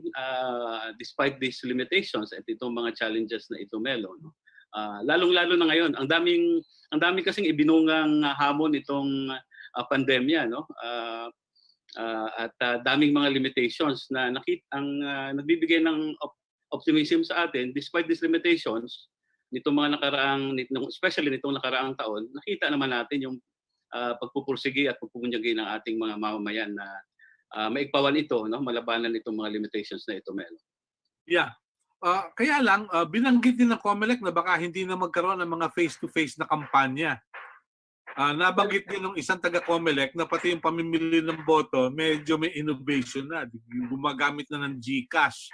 despite these limitations at itong mga challenges na ito, Melo, no? Lalong-lalo na ngayon, ang daming kasing ibinungang hamon itong pandemya, no? At daming mga limitations na nagbibigay ng optimism sa atin despite these limitations especially nitong nakaraang taon. Nakita naman natin yung pagpupursigi at pagpupunyagi ng ating mga mamamayan na maigpawan ito, no, malabanan itong mga limitations na ito, Mel. Yeah. Kaya lang, binanggit din ng COMELEC na baka hindi na magkaroon ng mga face-to-face na kampanya. Nabanggit din ng isang taga-COMELEC na pati yung pamimili ng boto, medyo may innovation na. Gumagamit na ng GCash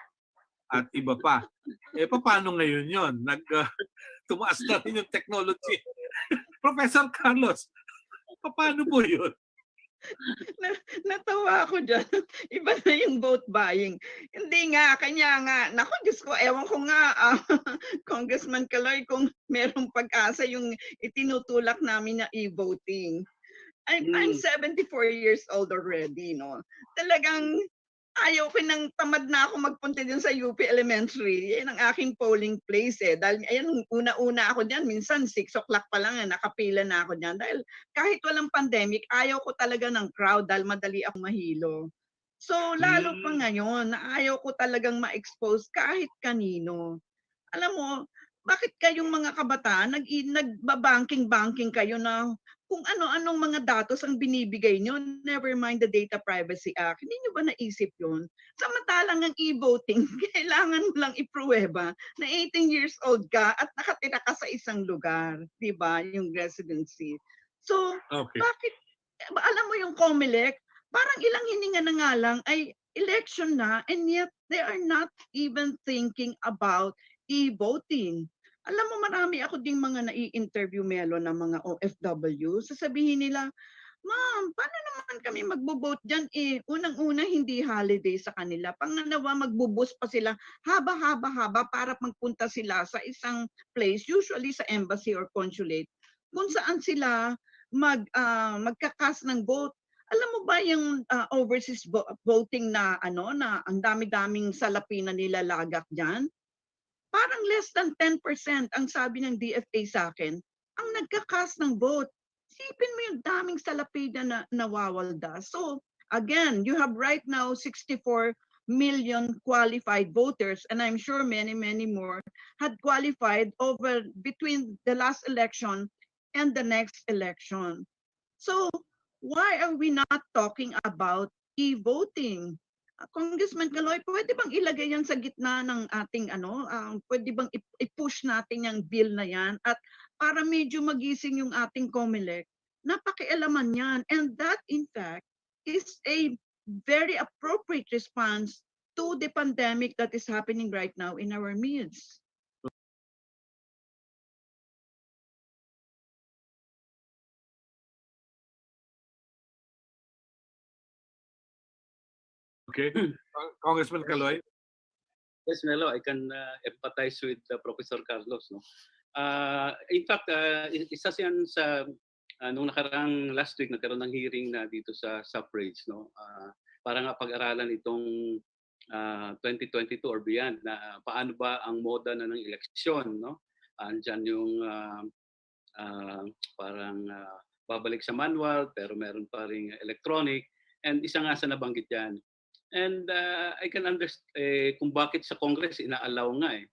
at iba pa. Paano ngayon yun? Tumaas na rin yung technology. Professor Carlos, paano po yun? Natawa ako dyan. Iba na yung vote buying. Hindi nga, kanya nga, naku, Diyos ko, ewan ko nga, Congressman Kaloy, kung merong pag-asa yung itinutulak namin na e-voting. I'm 74 years old already, no? Talagang ayaw ko nang tamad na ako magpunta din sa UP Elementary. Yan ang aking polling place Dahil ayan, una-una ako diyan, minsan 6 o'clock pa lang nakapila na ako diyan. Dahil kahit walang pandemic, ayaw ko talaga ng crowd dahil madali ako mahilo. So lalo pa ngayon, na ayaw ko talagang ma-expose kahit kanino. Alam mo, bakit kayong mga kabataan nagbabanking kayo na kung ano-anong mga datos ang binibigay nyo, never mind the Data Privacy Act. Hindi nyo ba naisip yun? Samantalang ang e-voting, kailangan mo lang ipruweba na 18 years old ka at nakatira ka sa isang lugar. Diba? Yung residency. So, bakit, alam mo yung COMELEC, parang ilang hininga na nga lang ay election na, and yet they are not even thinking about e-voting. Alam mo, marami ako ding mga nai-interview, Melo, na mga OFW. Sasabihin nila, Ma'am, paano naman kami magbo-vote dyan? Unang-una, hindi holiday sa kanila. Pangalawa, magbubus pa sila haba para magpunta sila sa isang place, usually sa embassy or consulate, kung saan sila magkakas ng vote. Alam mo ba yung overseas voting na na ang dami-daming salapi na nilalagak dyan? Parang less than 10% ang sabi ng DFA sa akin ang nagka-cast ng vote. Isipin mo yung daming salapida na nawawalda. So, again, you have right now 64 million qualified voters, and I'm sure many more had qualified between the last election and the next election. So, why are we not talking about e-voting? Congressman Kaloy, pwede bang ilagay yan sa gitna ng ating pwede bang i-push natin yung bill na yan at para medyo magising yung ating COMELEC, napakialaman yan. And that in fact is a very appropriate response to the pandemic that is happening right now in our midst. Okay. Congressman Caloy. Yes, Melo, I can empathize with Professor Carlos. No? In fact, isa yan sa nung nakarang last week nagkaroon ng hearing na dito sa suffrage, no? Para nga pag-aralan itong 2022 or beyond na paano ba ang moda na ng eleksyon, no? Andiyan yung parang babalik sa manual pero meron pa ring electronic, and isa nga sa nabanggit yan. And I can understand kung bakit sa Congress inaalaw nga eh.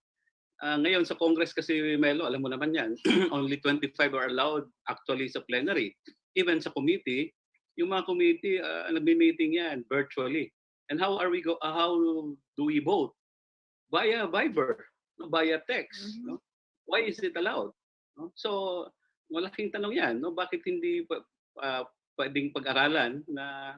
Ngayon sa Congress kasi, Melo, alam mo naman yan, only 25 are allowed actually sa plenary. Even sa committee, yung mga committee, nagmi-meeting yan virtually. And how do we vote? Via Viber, no? Via text. No? Why is it allowed? No? So, malaking tanong yan. No? Bakit hindi pwedeng pag-aralan na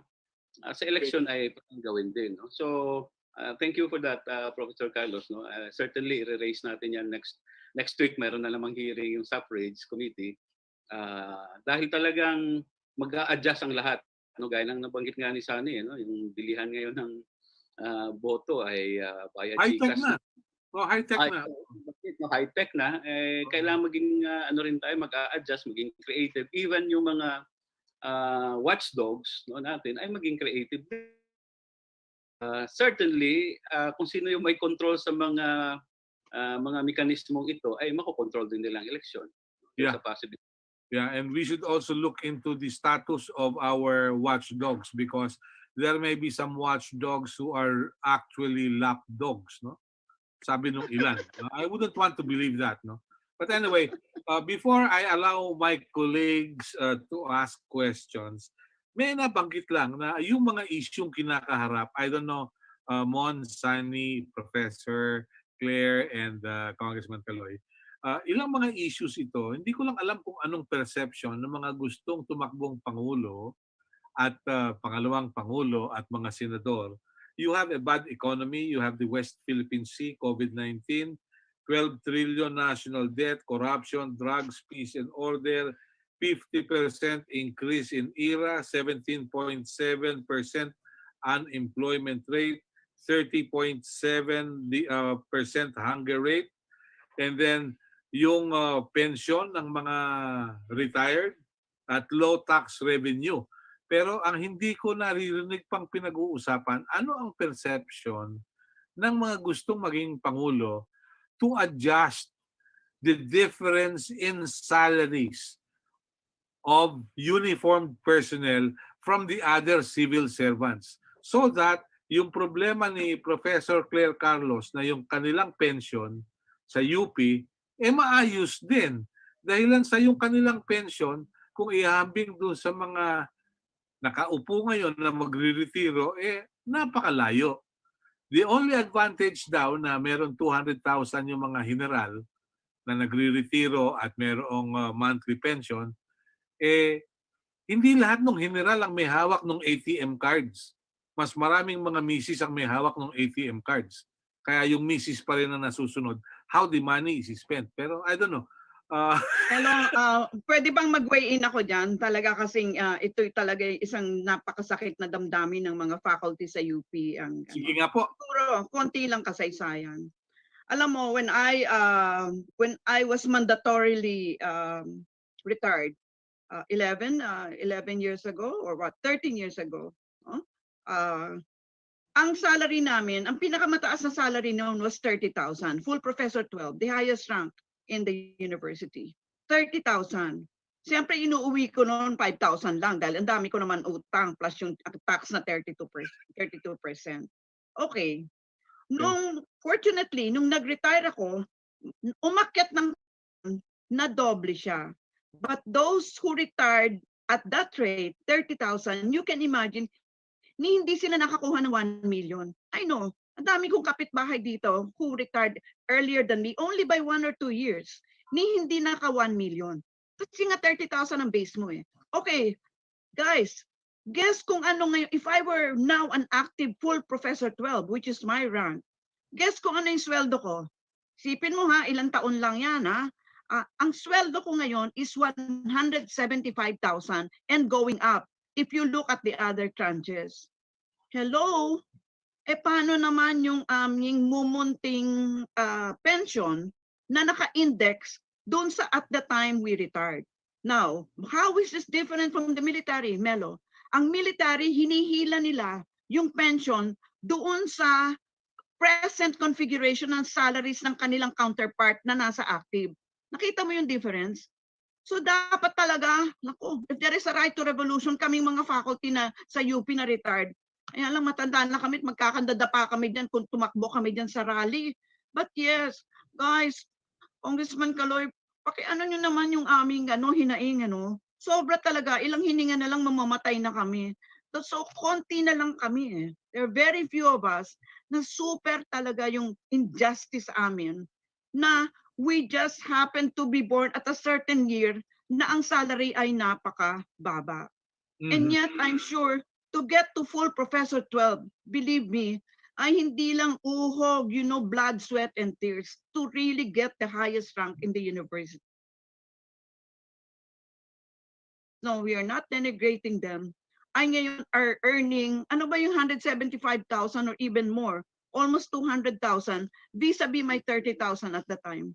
sa election ay gawin din, no? So thank you for that, Professor Carlos, no? Certainly i-raise natin yan next week. Meron na namang hearing yung suffrage committee, dahil talagang mag-a-adjust ang lahat, no? Gaya ng nabanggit nga ni Sunny, no? Yung bilihan ngayon ng boto ay via High-tech GCash na. Oh, high-tech na. High-tech na. Kailangan maging ano rin tayo, mag-a-adjust, maging creative. Even yung mga watchdogs, no, natin ay maging creative. Certainly, kung sino yung may control sa mga mekanismong ito ay makokontrol din nilang eleksyon. Yeah. Sa possibility. Yeah, and we should also look into the status of our watchdogs because there may be some watchdogs who are actually lapdogs, no? Sabi nung ilan. I wouldn't want to believe that, no? But anyway, before I allow my colleagues to ask questions, may nabanggit lang na yung mga isyong kinakaharap, I don't know, Mon, Sunny, Professor Claire, and Congressman Caloy, ilang mga issues ito, hindi ko lang alam kung anong perception ng mga gustong tumakbong Pangulo at pangalawang Pangulo at mga senador. You have a bad economy, you have the West Philippine Sea, COVID-19, 12 trillion national debt, corruption, drugs, peace and order, 50% increase in IRA, 17.7% unemployment rate, 30.7% hunger rate, and then yung pensyon ng mga retired at low tax revenue. Pero ang hindi ko naririnig pang pinag-uusapan, ano ang perception ng mga gustong maging Pangulo to adjust the difference in salaries of uniformed personnel from the other civil servants so that yung problema ni Professor Claire Carlos na yung kanilang pension sa UP maayos din. Dahilan sa yung kanilang pension, kung ihambing doon sa mga nakaupo ngayon na magre-retiro, napakalayo. The only advantage daw na meron 200,000 yung mga general na nagre-retiro at merong monthly pension, hindi lahat ng general ang may hawak ng ATM cards. Mas maraming mga misis ang may hawak ng ATM cards. Kaya yung misis pa rin ang nasusunod how the money is spent. Pero I don't know. Hello, pwede bang mag-weigh in ako dyan? Talaga kasing ito talaga isang napakasakit na damdamin ng mga faculty sa UP. Sige nga po. Siguro, konti lang kasaysayan. Alam mo, when I was mandatorily retired, 11 years ago or what, 13 years ago, ang salary namin, ang pinakamataas na salary noon was 30,000. Full professor 12, the highest rank in the university. 30,000. Siyempre, inuuwi ko noon 5,000 lang dahil ang dami ko naman utang plus yung tax na 32%. Okay. Fortunately, nung nag-retire ako, umakyat ng na doble siya. But those who retired at that rate, 30,000, you can imagine, hindi sila nakakuha ng 1 million. I know, ang dami kong kapitbahay dito who retired earlier than me, only by 1 or 2 years. Hindi naka 1 million. Kasi nga 30,000 ang base mo eh. Okay, guys, Guess kung ano ngayon, if I were now an active full Professor 12, which is my rank, guess kung ano yung sweldo ko. Sipin mo ha, ilang taon lang yan ha. Ang sweldo ko ngayon is 175,000 and going up if you look at the other tranches. Hello? Paano naman yung aming mumunting pension na naka-index doon sa at the time we retired? Now, how is this different from the military, Melo? Ang military, hinihila nila yung pension doon sa present configuration ng salaries ng kanilang counterpart na nasa active. Nakita mo yung difference? So dapat talaga, naku, if there is a right to revolution, kaming mga faculty na sa UP na retired, ay alam, matandaan na kami, magkakandada pa kami dyan kung tumakbo kami dyan sa rally. But yes, guys, Congressman Kaloy, pakiano nyo naman yung aming hinaing, sobra talaga, ilang hininga na lang mamamatay na kami. So, konti na lang kami eh. There are very few of us na super talaga yung injustice amin na we just happen to be born at a certain year na ang salary ay napakababa. And yet, I'm sure, to get to full Professor 12, believe me, ay hindi lang uhog, blood, sweat, and tears to really get the highest rank in the university. No, we are not denigrating them. Ay ngayon are earning, ano ba yung 175,000 or even more, almost 200,000 vis-a-vis my 30,000 at the time.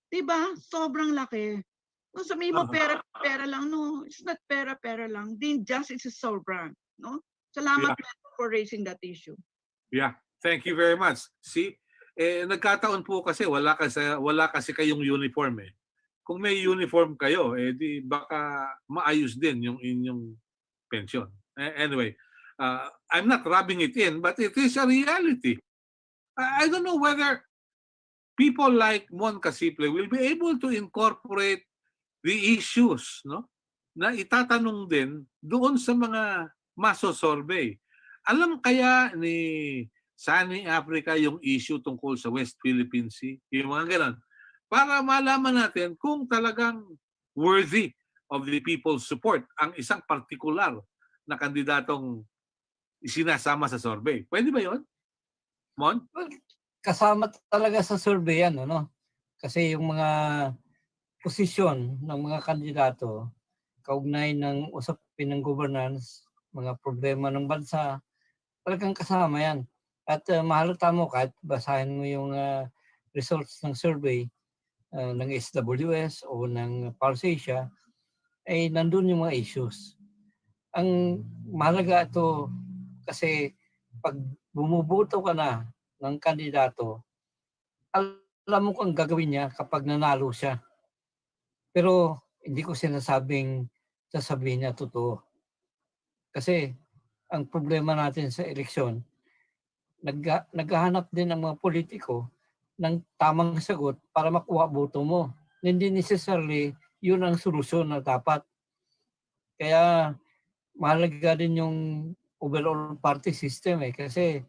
Diba? Sobrang laki. Kung sabihin mo pera lang, no, it's not pera lang. The injustice is sobra, no? Salamat for raising that issue. Yeah, thank you very much. See, nagkataon po kasi wala kasi kayong uniform eh. Kung may uniform kayo, di baka maayos din yung inyong pension. Anyway, I'm not rubbing it in, but it is a reality. I don't know whether people like Mon Casiple will be able to incorporate the issues, no, na itatanong din doon sa mga maso-survey. Alam kaya ni Sunny Africa yung issue tungkol sa West Philippine Sea, yung mga ganon, para malaman natin kung talagang worthy of the people's support ang isang partikular na kandidatong isinasama sa survey. Pwede ba yun, Mon? Kasama talaga sa survey yan, Kasi yung mga posisyon ng mga kandidato, kaugnay ng usapin ng governance, mga problema ng bansa, talagang kasama yan. At mahalata mo kahit basahin mo yung results ng survey ng SWS o ng Pulse Asia, ay nandun yung mga issues. Ang mahalaga ito kasi pag bumuboto ka na ng kandidato, alam mo kung ang gagawin niya kapag nanalo siya. Pero hindi ko sasabihin niya totoo. Kasi ang problema natin sa eleksyon, naghahanap din ang mga politiko ng tamang sagot para makuha boto mo. Hindi necessarily yun ang solusyon na dapat. Kaya mahalaga din yung overall party system kasi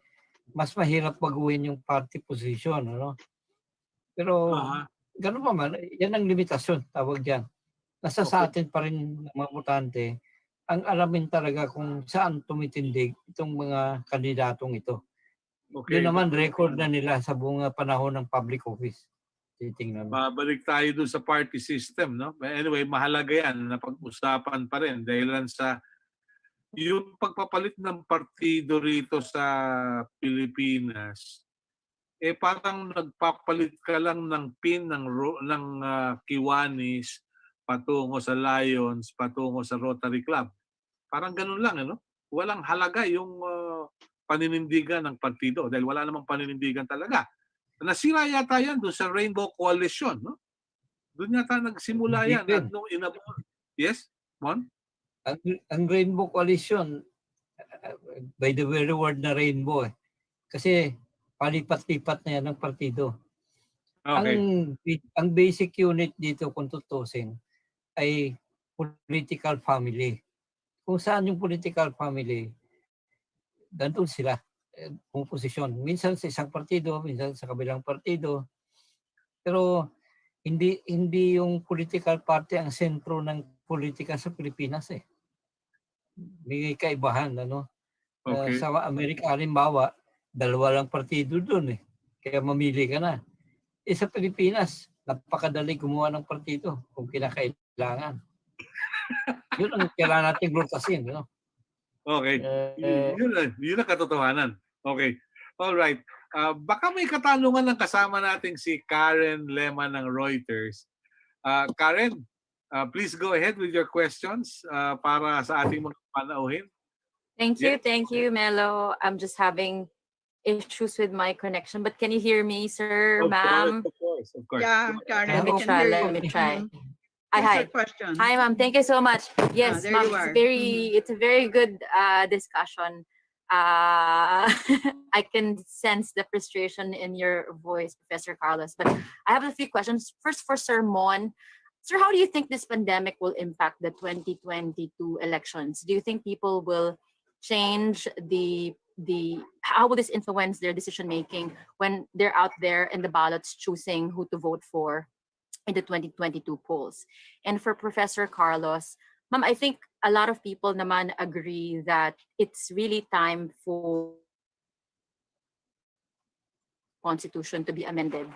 mas mahirap baguhin yung party position. Pero ganun pa man, yan ang limitasyon, tawag dyan. Nasa sa atin pa rin mga botante ang alamin talaga kung saan tumitindig itong mga kandidatong ito. Okay. Yun naman, record na nila sa buong panahon ng public office. Titingnan mo. Babalik tayo doon sa party system, no? Anyway, mahalaga yan na pag-usapan pa rin dahil sa yung pagpapalit ng partido rito sa Pilipinas, parang nagpapalit ka lang ng pin ng Kiwanis patungo sa Lions, patungo sa Rotary Club. Parang ganun lang, Walang halaga yung paninindigan ng partido dahil wala namang paninindigan talaga. Nasira yata yan doon sa Rainbow Coalition, no? Doon yata nagsimula yan. At nung yes, Mon? Ang Rainbow Coalition, by the very word na rainbow, kasi palipat-lipat na yan ng partido. Okay. Ang basic unit dito kung tutusin ay political family. Kung saan yung political family, dandun sila kung posisyon. Minsan sa isang partido, minsan sa kabilang partido. Pero hindi yung political party ang sentro ng politika sa Pilipinas . may kaibahan, ano? Okay. Sa Amerika, halimbawa, 2 lang partido doon eh. Kaya mamili ka na. Sa Pilipinas, napakadali gumawa ng partido kung kinakailangan. Yun ang kailangan natin glutasin, no? Okay. Yun ang katotohanan. Okay. All right. Baka may katanungan ng kasama nating si Karen Lema ng Reuters. Karen, please go ahead with your questions para sa ating mga panauhin. Thank you, Melo. I'm just having issues with my connection, but can you hear me, sir, ma'am? Of course. Yeah, Karen, Let me we can try. hear Let you. me try. What's Hi. your question? Hi, ma'am. Thank you so much. Yes, there ma'am. you are. It's a very good discussion. I can sense the frustration in your voice, Professor Carlos. But I have a few questions. First, for Sir Mon. Sir, how do you think this pandemic will impact the 2022 elections? Do you think people will change how will this influence their decision making when they're out there in the ballots choosing who to vote for in the 2022 polls? And for Professor Carlos, ma'am, I think a lot of people naman agree that it's really time for Constitution to be amended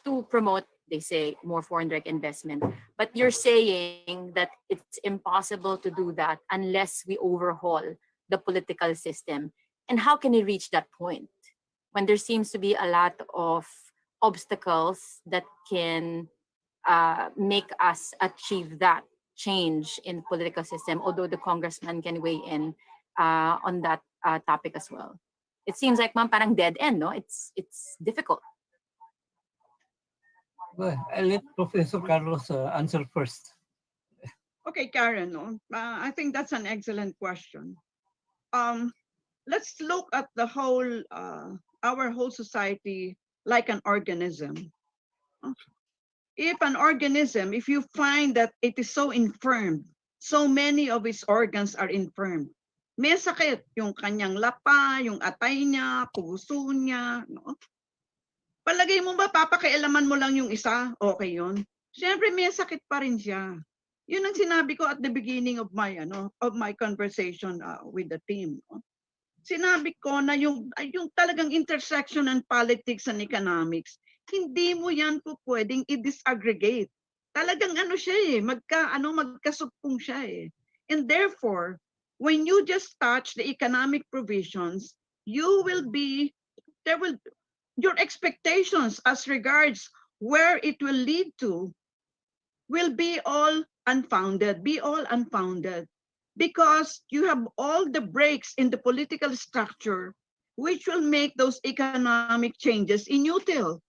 to promote, they say, more foreign direct investment. But you're saying that it's impossible to do that unless we overhaul the political system. And how can we reach that point when there seems to be a lot of obstacles that can make us achieve that change in political system, although the congressman can weigh in on that topic as well? It seems like, ma'am, parang dead end, no? It's difficult. Well, I'll let Professor Carlos answer first. Okay, Karen, no? I think that's an excellent question. Let's look at the whole, our whole society like an organism. If an organism, if you find that it is so infirm, so many of its organs are infirm, may sakit yung kanyang lapa, yung atay niya, puso niya, no? Palagay mo ba papakialaman mo lang yung isa? Okay yun. Siyempre may sakit pa rin siya. Yun ang sinabi ko at the beginning of my conversation with the team. No? Sinabi ko na yung talagang intersection ng politics and economics, hindi mo yan po pwedeng i-disaggregate. Talagang siya magkasugpong siya eh. And therefore, when you just touch the economic provisions, your expectations as regards where it will lead to will be all unfounded, because you have all the breaks in the political structure which will make those economic changes inutile.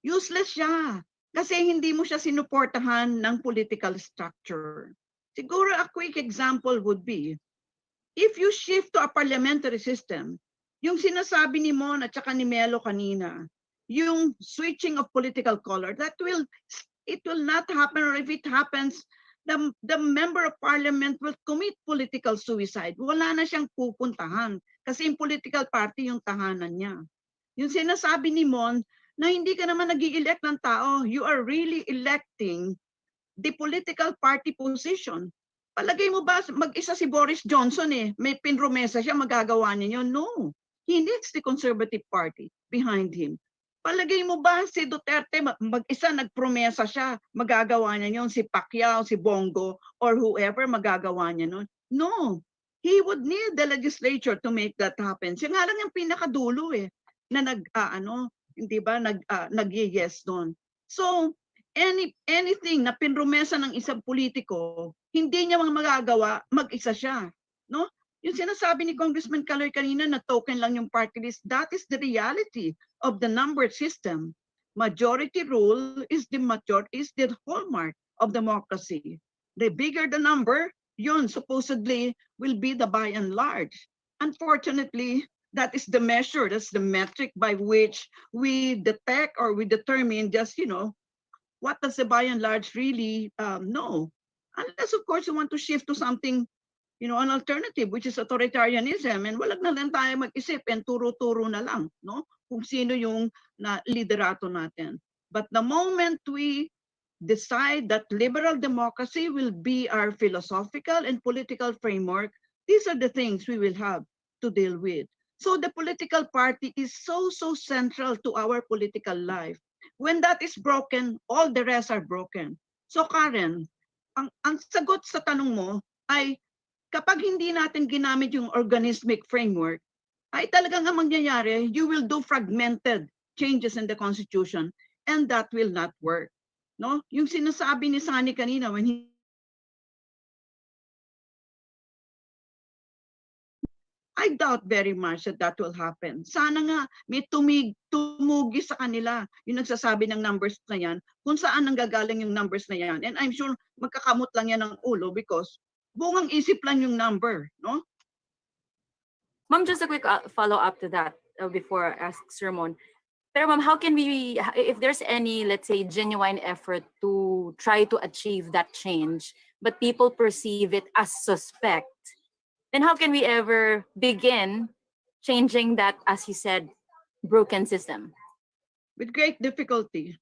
Useless siya kasi hindi mo siya sinuportahan ng political structure. Siguro a quick example would be, if you shift to a parliamentary system, yung sinasabi ni Mon at saka ni Melo kanina, yung switching of political color, it will not happen, or if it happens, the member of parliament will commit political suicide. Wala na siyang pupuntahan kasi yung political party yung tahanan niya. Yung sinasabi ni Mon na hindi ka naman nag-i-elect ng tao, you are really electing the political party position. Palagay mo ba mag-isa si Boris Johnson may pinromesa siya, magagawa niya yun? No. He needs the Conservative Party behind him. Palagay mo ba si Duterte mag-isa nagpromesa siya, magagawa niya yun? Si Pacquiao, si Bongo, or whoever, magagawa niya nun? No. He would need the legislature to make that happen. Siya nga lang yung pinakadulo na nag-yes doon. So, anything na pinromesa ng isang politiko, hindi niya magagawa, mag-isa siya. No? Yung sinasabi ni Congressman Caloy kanina na token lang yung party list, that is the reality of the numbered system. Majority rule is the hallmark of democracy. The bigger the number, yun supposedly will be the by and large. Unfortunately, that is the measure, that's the metric by which we detect or we determine just, what does the by and large really know? Unless, of course, you want to shift to something, an alternative, which is authoritarianism, and walag na lang tayo mag-isip and turo-turo na lang, no? Kung sino yung liderato natin. But the moment we decide that liberal democracy will be our philosophical and political framework, these are the things we will have to deal with. So the political party is so central to our political life. When that is broken, all the rest are broken. So Karen, ang sagot sa tanong mo ay kapag hindi natin ginamit yung organismic framework, ay talagang ang mangyayari, you will do fragmented changes in the Constitution and that will not work. No? Yung sinasabi ni Sunny kanina when he I doubt very much that that will happen. Sana nga may tumugi sa kanila yung nagsasabi ng numbers na yan, kung saan nanggagaling yung numbers na yan. And I'm sure magkakamot lang yan ng ulo because bungang isip lang yung number, no? Ma'am, just a quick follow-up to that before I ask Sermon. Pero ma'am, how can we, if there's any, let's say, genuine effort to try to achieve that change, but people perceive it as suspect, then how can we ever begin changing that, as you said, broken system? With great difficulty.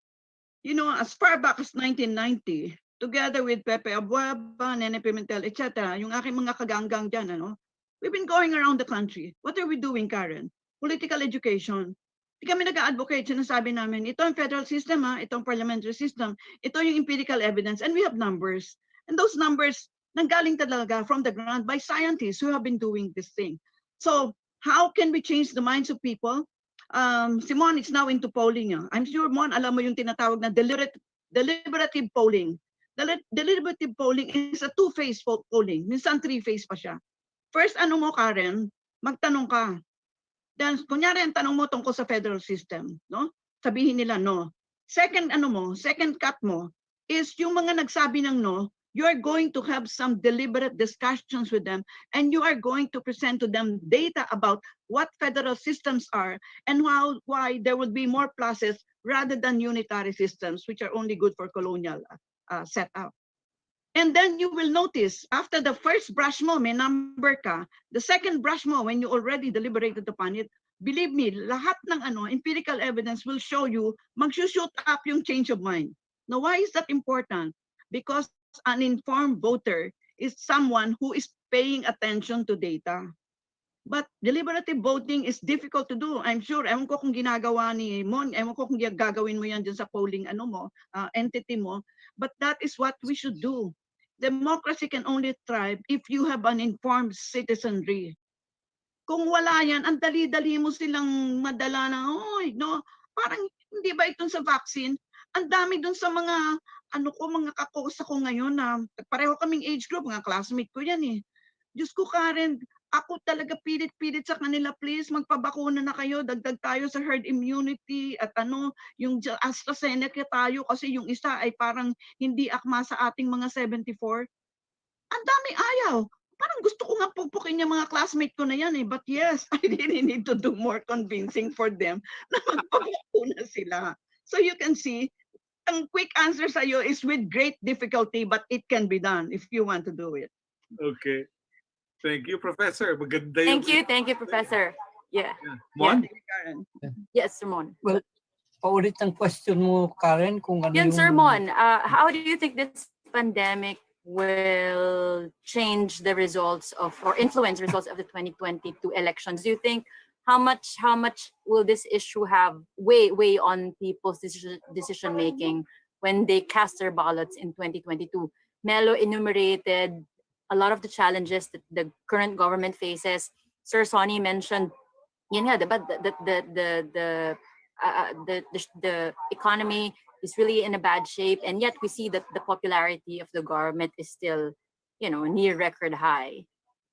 You know, as far back as 1990, together with Pepe Abueva, Nene Pimentel, etc., yung aking mga kaganggang dyan, ano, we've been going around the country. What are we doing, Karen? Political education. Hindi kami nag-advocate, sinasabi namin, ito ang federal system, ito ang parliamentary system, ito yung empirical evidence, and we have numbers. And those numbers, nanggaling talaga from the ground by scientists who have been doing this thing. So how can we change the minds of people? Simon is now into polling. I'm sure, Mon, alam mo yung tinatawag na deliberative polling. Deliberative polling is a two-phase polling. Minsan three-phase pa siya. First, ano mo, Karen, magtanong ka. Then, kunyari, ang tanong mo tungkol sa federal system, no? Sabihin nila no. Second, ano mo, second cut mo is yung mga nagsabi ng no, you are going to have some deliberate discussions with them and you are going to present to them data about what federal systems are and why there would be more pluses rather than unitary systems, which are only good for colonial setup. And then you will notice after the first brush mo, may number ka, the second brush mo, when you already deliberated upon it, believe me, lahat ng empirical evidence will show you, mag-shoot up yung change of mind. Now, why is that important? Because an informed voter is someone who is paying attention to data. But deliberative voting is difficult to do. I'm sure, ewan ko kung ginagawa ni Mon, ewan ko kung gagawin mo yan dyan sa polling entity mo, but that is what we should do. Democracy can only thrive if you have an informed citizenry. Kung wala yan, ang dali-dali mo silang madala na, no, parang hindi ba itong sa vaccine? Ang dami dun sa mga mga kakosa ko ngayon na pareho kaming age group, mga classmate ko yan eh. Diyos ko, Karen, ako talaga pilit-pilit sa kanila, please, magpabakuna na kayo, dagdag tayo sa herd immunity at yung AstraZeneca tayo kasi yung isa ay parang hindi akma sa ating mga 74. Ang dami ayaw. Parang gusto ko nga pupukin yung mga classmate ko na yan eh. But yes, I really need to do more convincing for them na magpabakuna sila. So you can see, ang quick answer sa iyo is with great difficulty, but it can be done if you want to do it. Okay. Thank you, Professor. Maganda Thank you, Professor. Yeah. Mon? Karen. Yes, Sermon. Well, paulit ang question mo, Karen, kung ano Yan, yung... Sermon, how do you think this pandemic will change the results of, or influence results of the 2022 elections? Do you think how much will this issue have weigh on people's decision making when they cast their ballots in 2022? Melo enumerated a lot of the challenges that the current government faces. Sir Sonny mentioned, yun nga, the economy is really in a bad shape, and yet we see that the popularity of the government is still, near record high.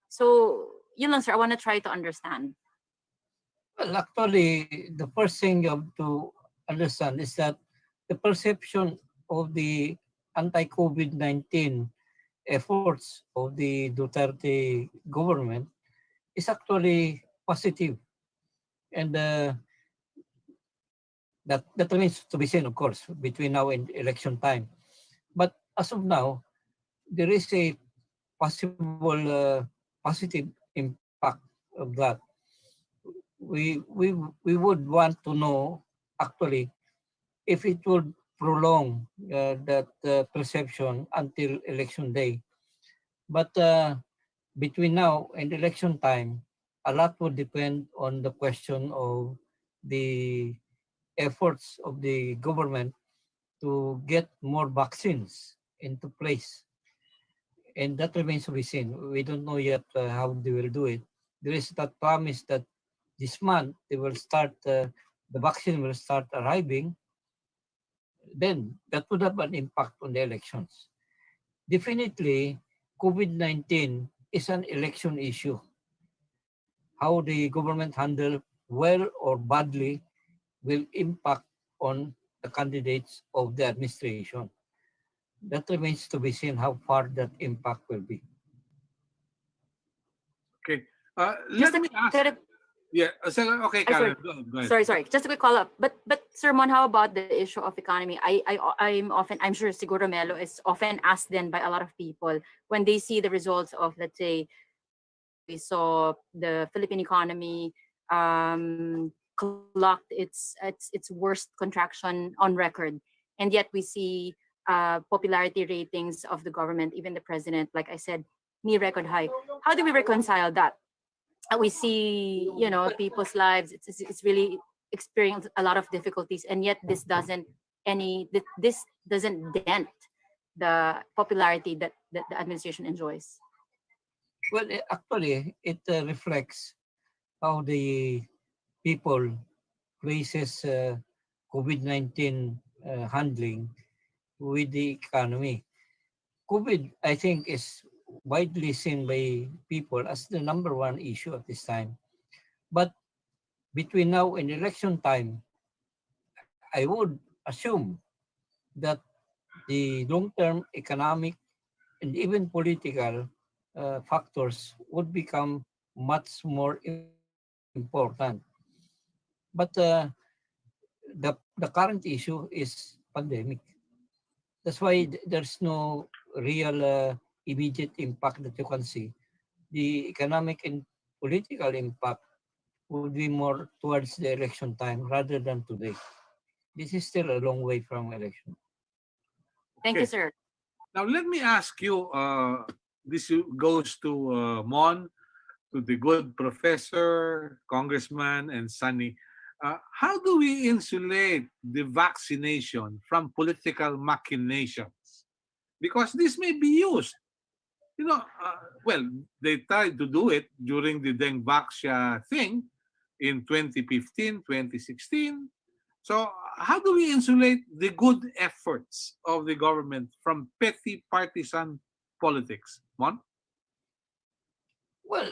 So, yun lang, sir, I want to try to understand. Well, actually, the first thing you have to understand is that the perception of the anti-COVID-19 efforts of the Duterte government is actually positive. And that remains to be seen, of course, between now and election time. But as of now, there is a possible positive impact of that. We would want to know actually if it would prolong that perception until election day. But between now and election time, a lot will depend on the question of the efforts of the government to get more vaccines into place. And that remains to be seen. We don't know yet how they will do it. There is that promise that this month they will start, the vaccine will start arriving. Then that would have an impact on the elections. Definitely, COVID-19 is an election issue. How the government handle well or badly will impact on the candidates of the administration. That remains to be seen how far that impact will be. Okay. Just Let a me ask. clarif- Yeah. Okay, sorry. Karen. Go ahead. Sorry. Just a quick follow-up. But Sir Mon, how about the issue of economy? I'm sure Siguro Melo is often asked then by a lot of people when they see the results of, let's say, we saw the Philippine economy clocked its worst contraction on record, and yet we see popularity ratings of the government, even the president, like I said, near record high. How do we reconcile that? We see, people's lives. It's really experience a lot of difficulties, and yet this doesn't dent the popularity that the administration enjoys. Well, actually, it reflects how the people faces COVID-19 handling with the economy. COVID, I think, is widely seen by people as the number one issue at this time. But between now and election time, I would assume that the long-term economic and even political factors would become much more important. But the current issue is pandemic. That's why there's no real immediate impact that you can see. The economic and political impact would be more towards the election time rather than today. This is still a long way from election. Thank you, sir. Now let me ask you. This goes to Mon, to the good professor, congressman, and Sunny. How do we insulate the vaccination from political machinations? Because this may be used. Well, they tried to do it during the Dengvaxia thing in 2015, 2016. So how do we insulate the good efforts of the government from petty partisan politics? Mon? Well,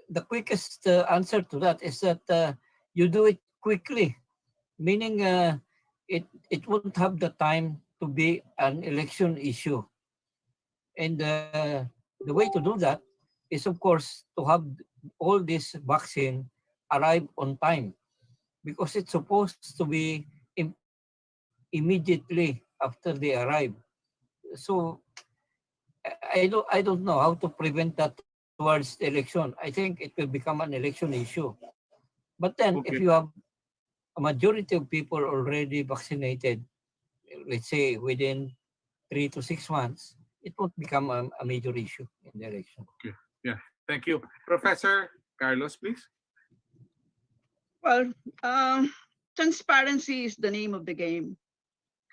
the quickest answer to that is that you do it quickly, meaning it won't have the time to be an election issue. And the way to do that is, of course, to have all this vaccine arrive on time, because it's supposed to be immediately after they arrive. So I don't know how to prevent that towards the election. I think it will become an election issue. But then if you have a majority of people already vaccinated, let's say within 3 to 6 months, it won't become a major issue in the election. Okay. Yeah. Thank you. Professor Carlos, please. Well, transparency is the name of the game.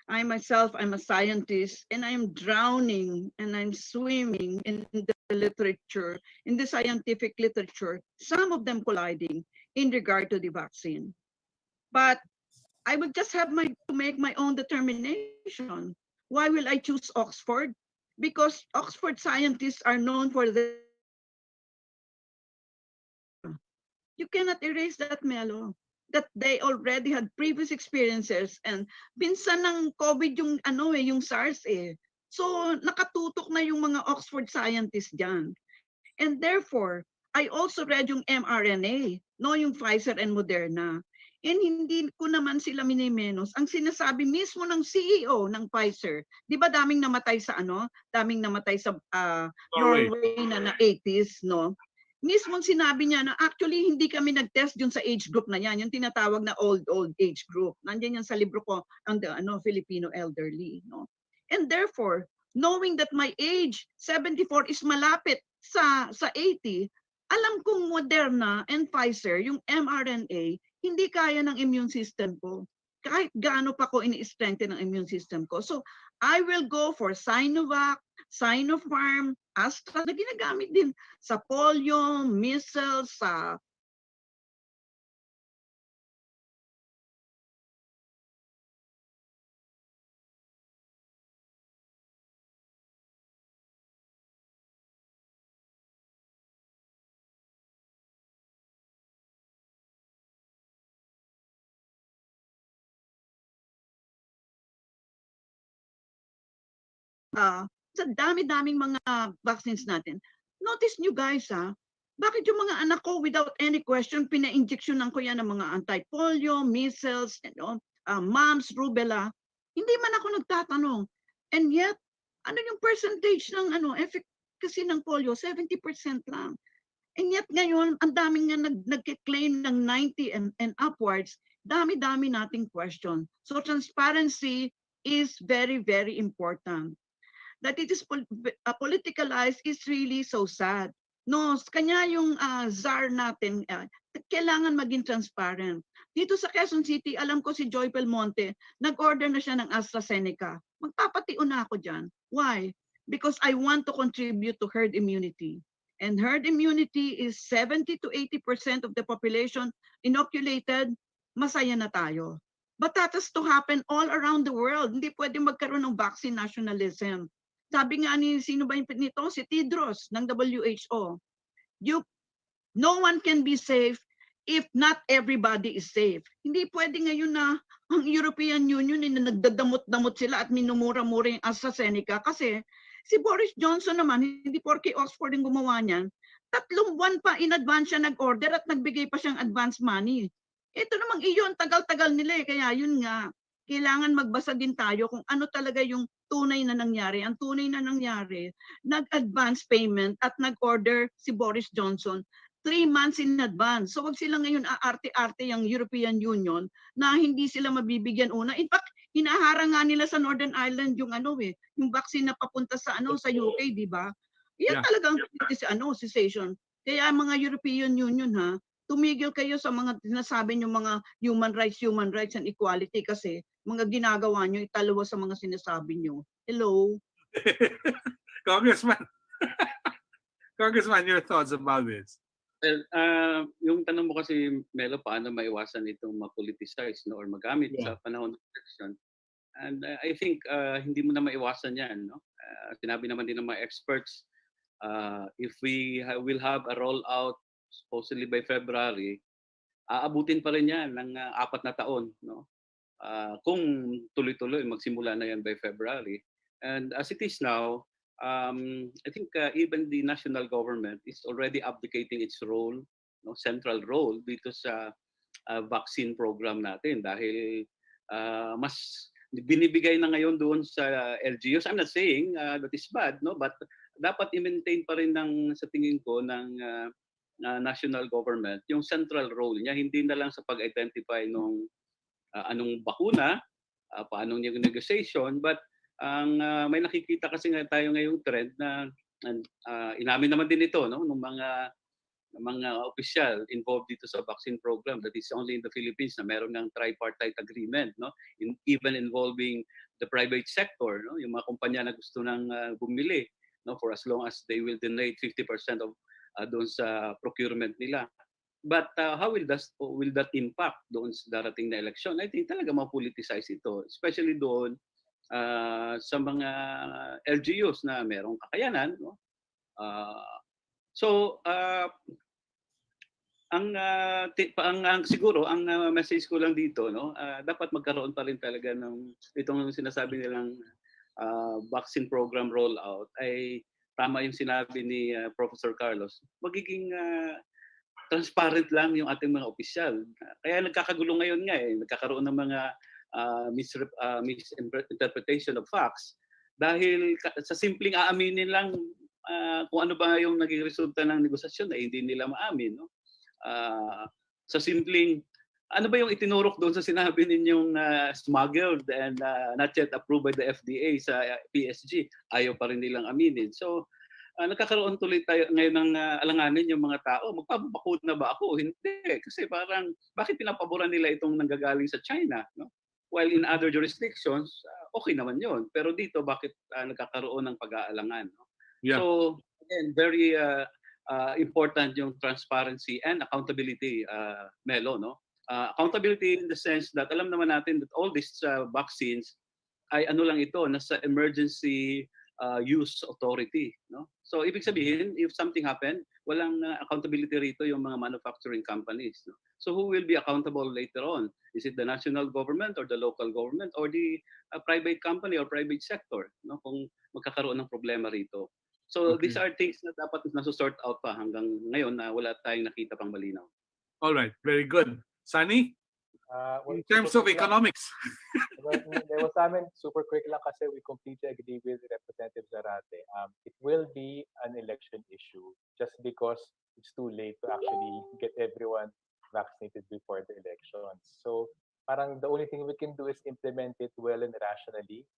I myself, I'm a scientist, and I'm drowning and I'm swimming in the literature, in the scientific literature, some of them colliding in regard to the vaccine. But I would just have to make my own determination. Why will I choose Oxford? Because Oxford scientists are known for their... You cannot erase that, Melo, that they already had previous experiences, and pinsan ng COVID yung yung SARS eh. So nakatutok na yung mga Oxford scientists diyan. And therefore, I also read yung mRNA, yung Pfizer and Moderna. And hindi ko naman sila minimenos. Ang sinasabi mismo ng CEO ng Pfizer, di ba daming namatay sa Daming namatay sa Norway na 80s, no? mismong sinabi niya na actually hindi kami nag-test yun sa age group na yan, yung tinatawag na old age group. Nandiyan yan sa libro ko, ang Filipino elderly. No? And therefore, knowing that my age, 74, is malapit sa 80, alam kong Moderna and Pfizer, yung mRNA, hindi kaya ng immune system ko. Kahit gaano pa ko ini-strengthen ng immune system ko. So, I will go for Sinovac, Sinopharm, Astra, na ginagamit din sa polio, measles, sa sa dami-daming mga vaccines natin. Notice nyo guys bakit yung mga anak ko without any question pina-injectionan ko yan ng mga anti-polio, measles, mumps, rubella. Hindi man ako nagtatanong. And yet, ano yung percentage ng efficacy ng polio? 70% lang. And yet ngayon, ang daming nga nag-claim ng 90 and upwards, dami-dami nating question. So transparency is very, very important. That it is politicalized is really so sad. No, kanya yung czar natin, kailangan maging transparent. Dito sa Quezon City, alam ko si Joy Belmonte, nag-order na siya ng AstraZeneca. Magpapatiun na ako dyan. Why? Because I want to contribute to herd immunity. And herd immunity is 70 to 80% of the population inoculated, masaya na tayo. But that has to happen all around the world. Hindi pwede magkaroon ng vaccine nationalism. Sabi nga ni sino ba yung nito? Si Tedros ng WHO. No one can be safe if not everybody is safe. Hindi pwede ngayon na ang European Union na nagdadamot-damot sila at minumura-mura yung AstraZeneca kasi si Boris Johnson naman, hindi porke Oxford yung gumawa niyan, 3 buwan pa in advance siya nag-order at nagbigay pa siyang advance money. Ito namang iyon, tagal-tagal nila kaya yun nga, kailangan magbasa din tayo kung ano talaga yung tunay na nangyari. Ang tunay na nangyari, nag-advance payment at nag-order si Boris Johnson 3 months in advance. So wag sila ngayon aarte-arte yung European Union na hindi sila mabibigyan una. In fact, hinaharang nga nila sa Northern Ireland yung yung vaccine na papunta sa sa UK, di ba? Yan talagang cessation. Kaya mga European Union tumigil kayo sa mga sinasabi niyo mga human rights and equality kasi mga ginagawa niyo italawa sa mga sinasabi niyo. Hello. Congressman. Congressman, your thoughts about this? Well, yung tanong mo kasi, Melo, paano maiwasan itong ma-politicize or magamit sa panahon ng election? And I think hindi mo na maiwasan yan. No? Sinabi naman din ng mga experts, if we will have a rollout supposedly by February, aabutin pa rin yan ng 4 na taon. No? Kung tuloy-tuloy, magsimula na yan by February. And as it is now, I think even the national government is already abdicating its role, central role dito sa vaccine program natin dahil mas binibigay na ngayon doon sa LGUs. I'm not saying that is bad, no, but dapat i-maintain pa rin sa tingin ko ng national government yung central role niya, hindi na lang sa pag-identify nung anong bakuna, paano yung negotiation, but ang may nakikita kasi nga tayo ngayong trend na inamin naman din ito ng mga opisyal involved dito sa vaccine program that is only in the Philippines na meron ng tripartite agreement, even involving the private sector, yung mga kumpanya na gusto nang bumili, for as long as they will donate 50% of doon sa procurement nila. But how will that impact doon sa darating na election? I think talaga ma-politicize ito, especially doon sa mga LGUs na merong kakayanan. Siguro ang message ko lang dito, dapat magkaroon pa rin talaga ng itong sinasabi nilang vaccine program rollout ay tama yung sinabi ni Professor Carlos, magiging transparent lang yung ating mga opisyal. Kaya nagkakagulo ngayon nga nagkakaroon ng mga misinterpretation of facts dahil sa simpleng aaminin lang kung ano ba yung naging resulta ng negosasyon na hindi nila maamin. No? Sa simpleng, ano ba yung itinurok doon sa sinabi ninyong smuggled and not yet approved by the FDA sa PSG? Ayaw pa rin nilang aminin. So, nagkakaroon tuloy tayo ngayon ng alanganin yung mga tao. Magpapabakuna ba ako? Hindi. Kasi parang, bakit pinapaboran nila itong nanggagaling sa China? No? While in other jurisdictions, okay naman yon. Pero dito, bakit nagkakaroon ng pag-aalangan? No? Yeah. So, again, very important yung transparency and accountability, Melo. No? Accountability in the sense that alam naman natin that all these vaccines ay ano lang ito, nasa emergency use authority. No? So, ibig sabihin, if something happened, walang accountability rito yung mga manufacturing companies. No? So, who will be accountable later on? Is it the national government or the local government or the private company or private sector? No? Kung magkakaroon ng problema rito. So, these are things na dapat nasusort out pa hanggang ngayon na wala tayong nakita pang malinaw. All right, very good. Sunny, in terms of economics. There was super quick lang kasi we completely agree with Representative Zarate. It will be an election issue just because it's too late to actually get everyone vaccinated before the elections. So parang the only thing we can do is implement it well and rationally.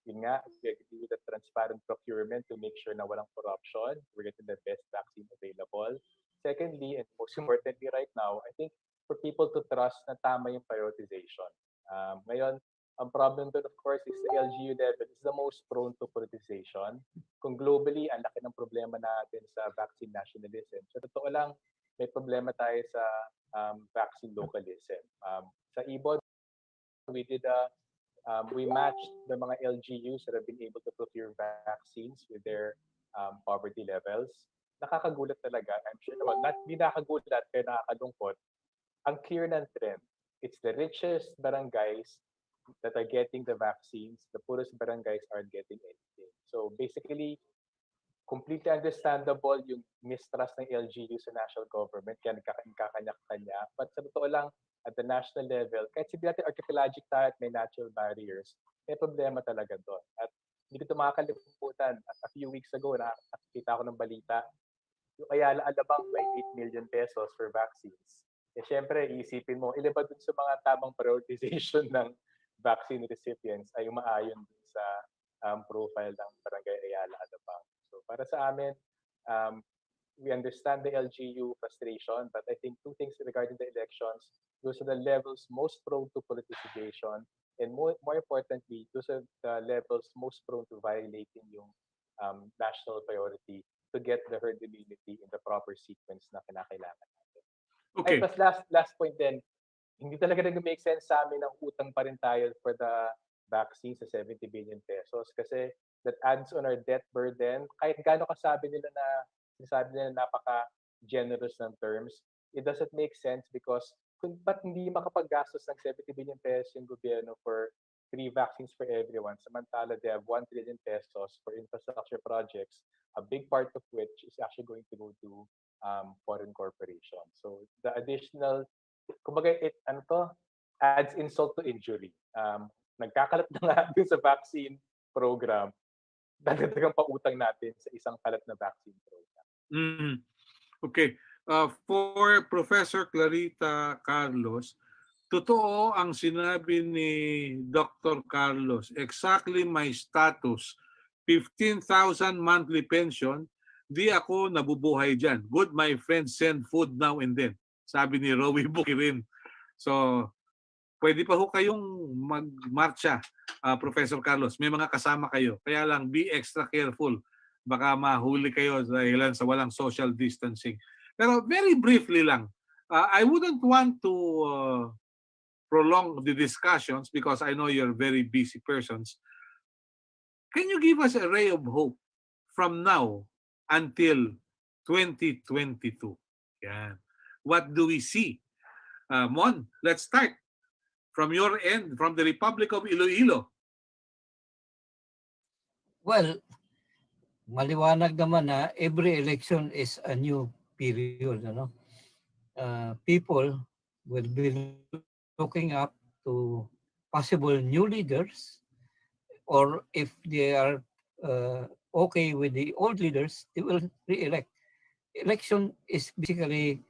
Yun nga, we agree with the transparent procurement to make sure na walang corruption. We're getting the best vaccine available. Secondly, and most importantly right now, I think for people to trust na tama yung prioritization. Ngayon, ang problem doon of course is the LGU level is the most prone to politicization. Kung globally, ang laki ng problema natin sa vaccine nationalism. Sa totoo lang, may problema tayo sa vaccine localism. Sa IBOD, we matched the mga LGUs that have been able to procure vaccines with their poverty levels. Nakakagulat talaga. I'm sure naman, hindi nakakagulat pero nakakalungkot. Ang clear ng trend, it's the richest barangays that are getting the vaccines, the poorest barangays aren't getting anything. So basically, completely understandable yung mistrust ng LGU sa national government, kaya nagkakanya-kanya. But sa totoo lang, at the national level, kahit sabi natin archipelagic tayo at may natural barriers, may problema talaga doon. At hindi ko ito makakalimutan. A few weeks ago, nakakita ko ng balita, yung Ayala Alabang may 8 million pesos for vaccines. Eh syempre, iisipin mo, ilan ba dun sa mga tamang prioritization ng vaccine recipients ay umaayon dun sa profile ng Barangay Ayala Alabang. So para sa amin, we understand the LGU frustration, but I think two things regarding the elections, those are the levels most prone to politicization, and more importantly, those are the levels most prone to violating yung national priority to get the herd immunity in the proper sequence na kinakailangan natin. Okay. Ay, plus last point din, hindi talaga nag-make sense sa amin ang utang pa rin tayo for the vaccine sa 70 billion pesos kasi that adds on our debt burden. Kahit gaano sinasabi nila napaka-generous ng terms, it doesn't make sense because ba't hindi makapaggastos ng 70 billion pesos yung gobyerno for free vaccines for everyone, samantala they have 1 trillion pesos for infrastructure projects, a big part of which is actually going to go to foreign corporations. So the additional, kumbaga adds insult to injury. Nagkakalat na nga dun sa vaccine program, dagdagang pautang natin sa isang kalat na vaccine program. Okay. For Professor Clarita Carlos, totoo ang sinabi ni Dr. Carlos, exactly my status, 15,000 monthly pension, di ako nabubuhay dyan. Good, my friend, send food now and then. Sabi ni Rowie Bukirin. So, pwede pa ho kayong magmarcha, Professor Carlos. May mga kasama kayo. Kaya lang, be extra careful. Baka mahuli kayo dahil sa walang social distancing. Pero very briefly lang, I wouldn't want to prolong the discussions because I know you're very busy persons. Can you give us a ray of hope from now until 2022? Yan. What do we see? Mon, let's start from your end, from the Republic of Iloilo. Well, maliwanag naman na every election is a new period. People will be looking up to possible new leaders, or if they are okay with the old leaders, they will re-elect. Election is basically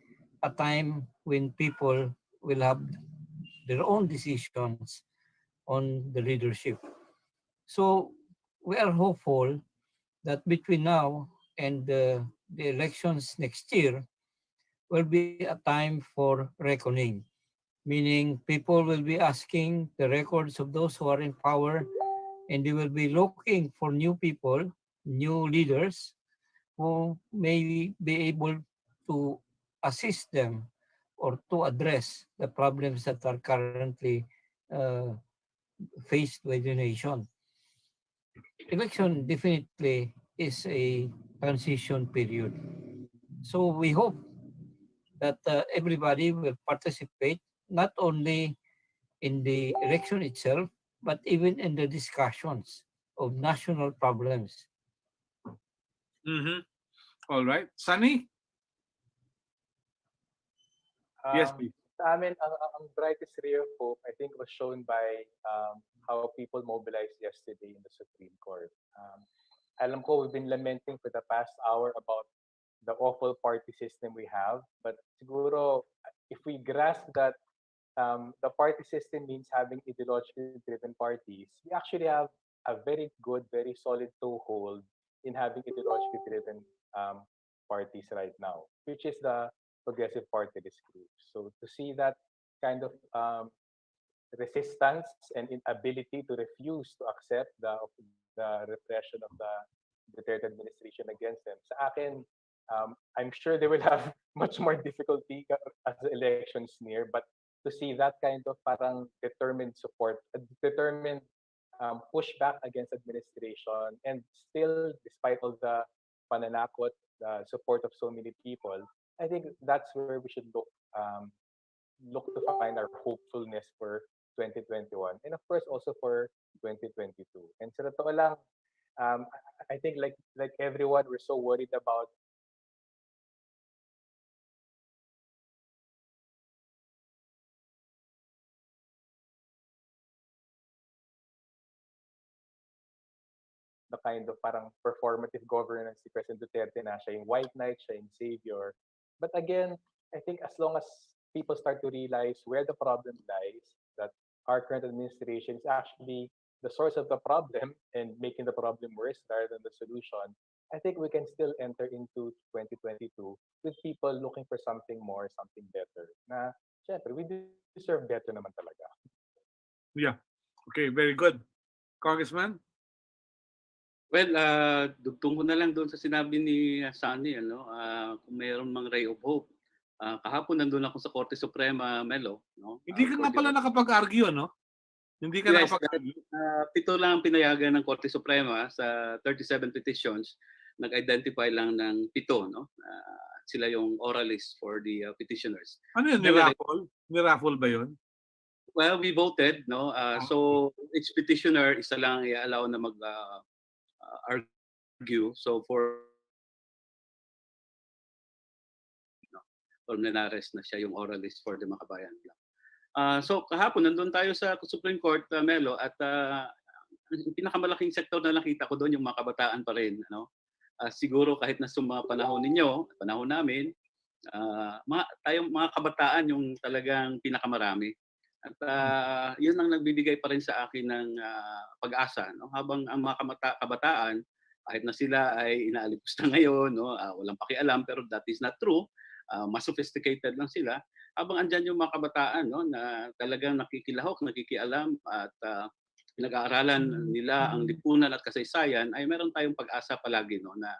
a time when people will have their own decisions on the leadership. So we are hopeful that between now and the elections next year will be a time for reckoning, meaning people will be asking the records of those who are in power, and they will be looking for new people, new leaders who may be able to assist them or to address the problems that are currently uh, faced by the nation. Election definitely is a transition period. So we hope that everybody will participate not only in the election itself, but even in the discussions of national problems. Mm-hmm. All right. Sunny? Yes, Um, please. sa amin, ang brightest ray of hope, I think, was shown by how people mobilized yesterday in the Supreme Court. Alam ko, we've been lamenting for the past hour about the awful party system we have, but siguro, if we grasp that the party system means having ideologically driven parties, we actually have a very good, very solid toehold in having ideologically driven um, parties right now, which is the Progressive Party list group. So to see that kind of resistance and inability to refuse to accept the repression of the Duterte administration against them, sa akin, I'm sure they will have much more difficulty as the elections near, but to see that kind of parang determined support, determined pushback against administration, and still, despite all the pananakot, the support of so many people, I think that's where we should look to find our hopefulness for 2021, and of course also for 2022. And sa totoo lang, I think like everyone, we're so worried about the kind of parang performative governance ni President Duterte na siya yung white knight, siya yung savior. But again, I think as long as people start to realize where the problem lies, that our current administration is actually the source of the problem and making the problem worse rather than the solution, I think we can still enter into 2022 with people looking for something more, something better. Na, syempre, we deserve better naman talaga. Yeah. Okay, very good. Congressman? Well, dugtong ko na lang doon sa sinabi ni Sunny, ano, kung mayroon mang ray of hope. Kahapon nandun ako sa Korte Suprema, Melo. No? Hindi ka For nga the pala nakapag-argue, no? Hindi ka Yes, nakapag-argue. 7 lang ang pinayagan ng Korte Suprema sa 37 petitions. Nag-identify lang ng 7, no? Sila yung oralists for the petitioners. Ano yun? Ni-raffle? Ni-raffle ba yun? Well, we voted, no? So each petitioner isa lang i-allow na mag argue. So for Colmenares na siya yung oralist for the Makabayan. So kahapon nandun tayo sa Supreme Court, Melo, at yung pinakamalaking sektor na nakita ko doon yung mga kabataan pa rin, ano. Siguro kahit na sa mga panahon ninyo, panahon namin, tayong mga kabataan yung talagang pinakamarami. At yun ang nagbibigay pa rin sa akin ng pag-asa, no? Habang ang mga kabataan, kahit na sila ay inaalipusta ngayon, no? Walang pakialam, pero that is not true. Mas sophisticated lang sila. Habang andyan yung mga kabataan, no, na talagang nakikilahok, nakikialam, at pinag-aaralan nila ang lipunan at kasaysayan, ay meron tayong pag-asa palagi, no, na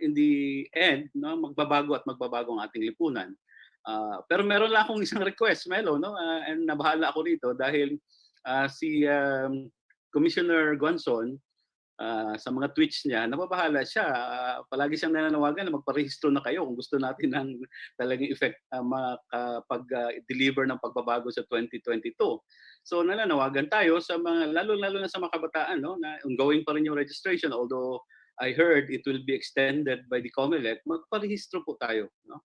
in the end, no, magbabago at magbabago ang ating lipunan. Pero meron lang akong isang request, Melo, no, and nabahala ako rito dahil si Commissioner Gonson, sa mga tweets niya, nababahala siya. Palagi siyang nananawagan na magparehistro na kayo kung gusto natin ng talagang effect makapag-deliver ng pagbabago sa 2022. So nananawagan tayo sa mga, lalo-lalo na sa mga kabataan, no, na ongoing pa rin yung registration, although I heard it will be extended by the COMELEC, magparehistro po tayo, no?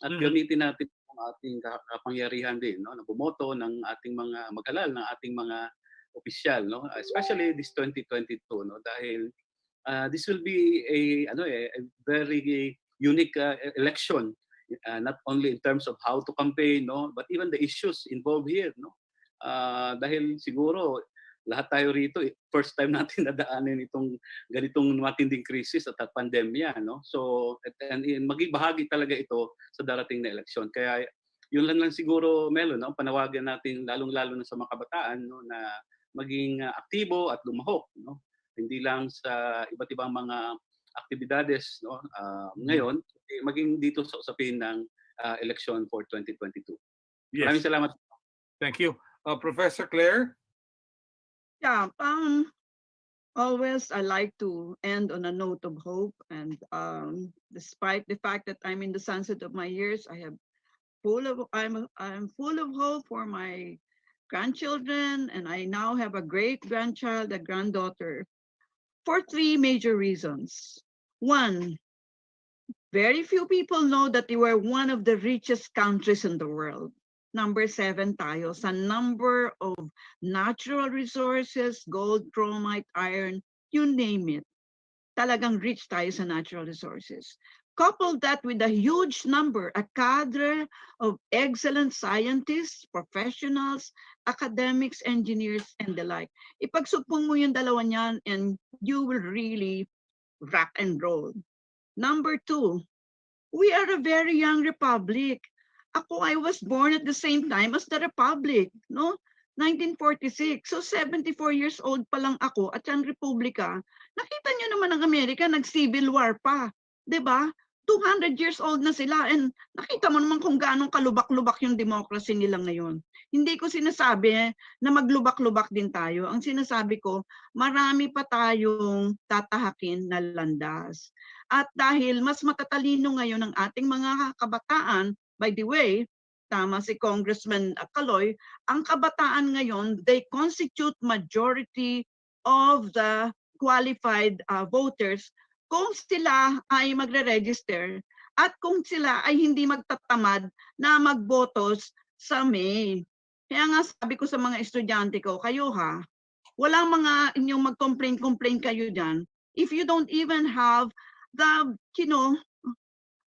At gamitin natin ang ating kapangyarihan din, no, na bumoto ng ating mga mag-alal, ng ating mga opisyal, no, especially this 2022, no, dahil this will be a very unique election, not only in terms of how to campaign, no, but even the issues involved here, no. Dahil siguro lahat tayo rito first time natin nadaanin itong ganitong matinding krisis at pandemya, no. So and maging bahagi talaga ito sa darating na eleksyon. Kaya yun lang siguro, Melo, no, panawagan natin lalong-lalo na sa mga kabataan, no, na maging aktibo at lumahok, no. Hindi lang sa iba't ibang mga aktibidades, no, ngayon, maging dito sa usapin ng eleksyon for 2022. Maraming Yes. salamat. Thank you. Professor Claire? Yeah, always I like to end on a note of hope, and despite the fact that I'm in the sunset of my years, I'm full of hope for my grandchildren, and I now have a great grandchild, a granddaughter, for 3 major reasons. One, very few people know that we were one of the richest countries in the world. Number 7 tayo sa number of natural resources, gold, chromite, iron, you name it. Talagang rich tayo sa natural resources. Couple that with a huge number, a cadre of excellent scientists, professionals, academics, engineers, and the like. Ipagsugpong mo yung dalawa niyan and you will really rock and roll. Number 2, we are a very young republic. I was born at the same time as the republic, no? 1946. So 74 years old pa lang ako at yung republika. Nakita niyo naman ang Amerika, nag-civil war pa. 'Di ba? 200 years old na sila and nakita mo naman kung gaano kalubak-lubak yung democracy nila ngayon. Hindi ko sinasabi na maglubak-lubak din tayo. Ang sinasabi ko, marami pa tayong tatahakin na landas. At dahil mas matatalino ngayon ang ating mga kabataan, by the way, tama si Congressman Caloy, ang kabataan ngayon, they constitute majority of the qualified voters kung sila ay magre-register at kung sila ay hindi magtatamad na magbotos sa May. Kaya nga sabi ko sa mga estudyante ko, kayo ha, walang mga inyong mag-complain kayo dyan. If you don't even have the,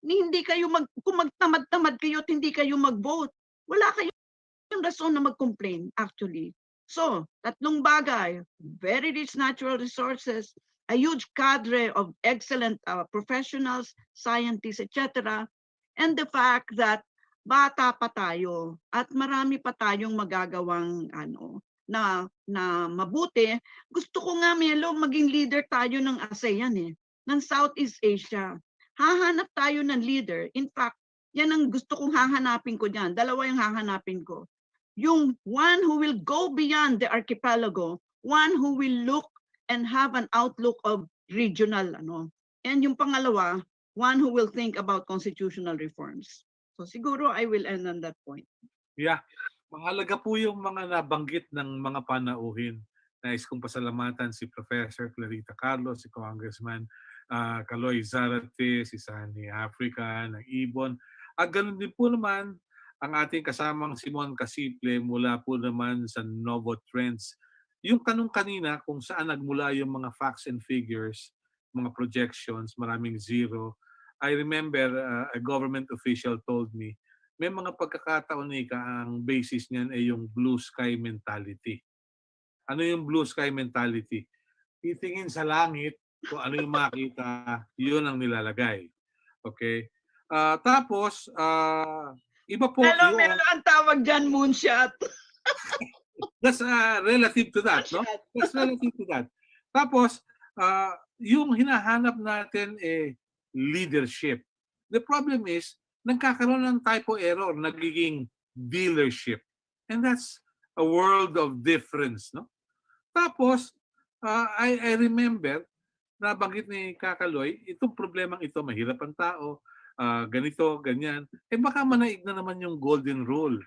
hindi kayo kung magtamad-tamad kayo at hindi kayo mag-vote, wala kayong rason na mag-complain actually. So, 3 bagay, very rich natural resources, a huge cadre of excellent professionals, scientists, etc. And the fact that bata pa tayo at marami pa tayong magagawang na mabuti. Gusto ko nga, Melo, maging leader tayo ng ASEAN ng Southeast Asia. Hahanap tayo ng leader. In fact, yan ang gusto kong hahanapin ko diyan. 2 yung hahanapin ko. Yung one who will go beyond the archipelago, one who will look and have an outlook of regional, and yung pangalawa, one who will think about constitutional reforms. So siguro I will end on that point. Yeah. Mahalaga po yung mga nabanggit ng mga panauhin. Nais kong pasalamatan si Professor Clarita Carlos, si Congressman Caloy Zarate, si Sani Africa, ng Ibon. At ganun din po naman ang ating kasamang Simon Casiple mula po naman sa Novo Trends. Yung tanong kanina kung saan nagmula yung mga facts and figures, mga projections, maraming zero. I remember a government official told me, may mga pagkakataon ang basis niyan ay yung blue sky mentality. Ano yung blue sky mentality? Titingin sa langit, kung ano yung makita, yun ang nilalagay. Okay? Tapos, iba po Hello, meron ang tawag dyan, moonshot. That's relative to that, no? That's relative to that. Tapos, yung hinahanap natin leadership. The problem is, nagkakaroon ng typo error, nagiging dealership. And that's a world of difference, no? Tapos, I remember, nabanggit ni Kakaloy, itong problemang ito, mahirap ang tao, ganito, ganyan. Baka manaig na naman yung golden rule.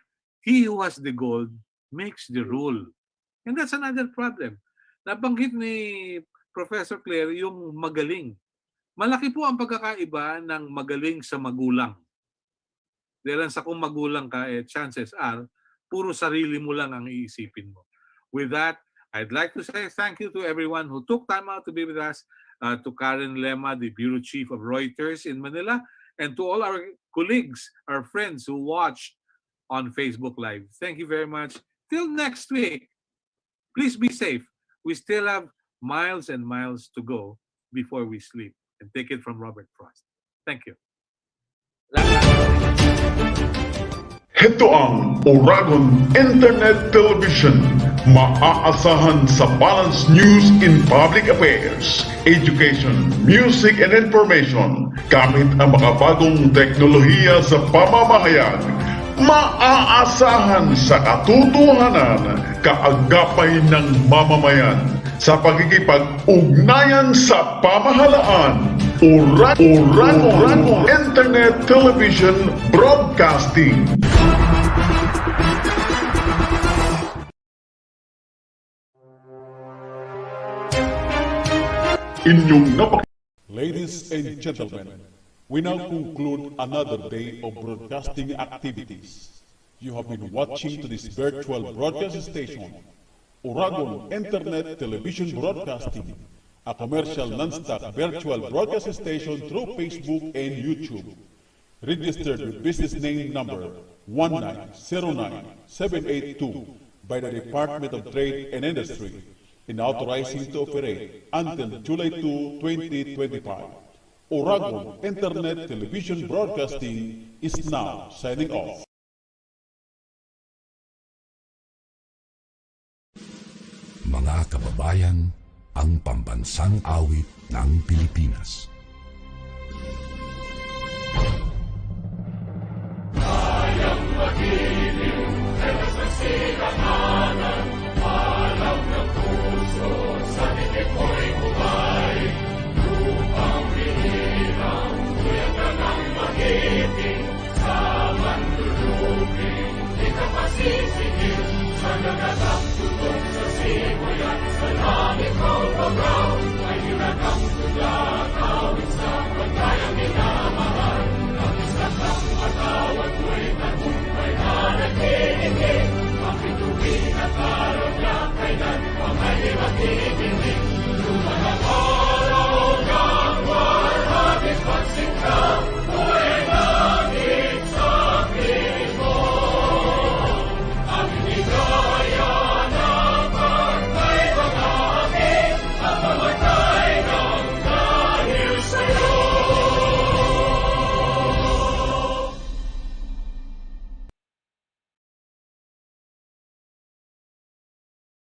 He who has the gold makes the rule. And that's another problem. Nabanggit ni Professor Claire yung magaling. Malaki po ang pagkakaiba ng magaling sa magulang. Dahil sa kung magulang ka, chances are, puro sarili mo lang ang iisipin mo. With that, I'd like to say thank you to everyone who took time out to be with us. to Karen Lema, the Bureau Chief of Reuters in Manila, and to all our colleagues, our friends who watched on Facebook Live. Thank you very much. Till next week, please be safe. We still have miles and miles to go before we sleep. And take it from Robert Frost. Thank you. Ito ang Oragon Internet Television. Maaasahan sa Balance News in Public Affairs, Education, Music and Information gamit ang mga bagong teknolohiya sa pamamahayag. Maaasahan sa katotohanan, kaagapay ng mamamayan sa pagkikipag-ugnayan sa pamahalaan. Oragon Internet Television Broadcasting. Ladies and gentlemen, we now conclude another day of broadcasting activities. You have been watching to this virtual broadcast station, Oragon Internet Television Broadcasting, a commercial non-stop virtual broadcast station through Facebook and YouTube. Registered with business name number 1909782 by the Department of Trade and Industry, and authorizing to operate until July 2, 2025. Oragon Internet Television Broadcasting is now signing off. Mga kababayan, ang pambansang awit ng Pilipinas. Kayang magiliw, ewas ng silanganan, alam ng puso, sa titik mo'y buhay. Lupang binirang, tuyang ka ng magiting, sa manluluping, di ka pasisigil, sa nagatang tutok sa simoy at sa langit ng pagkakas.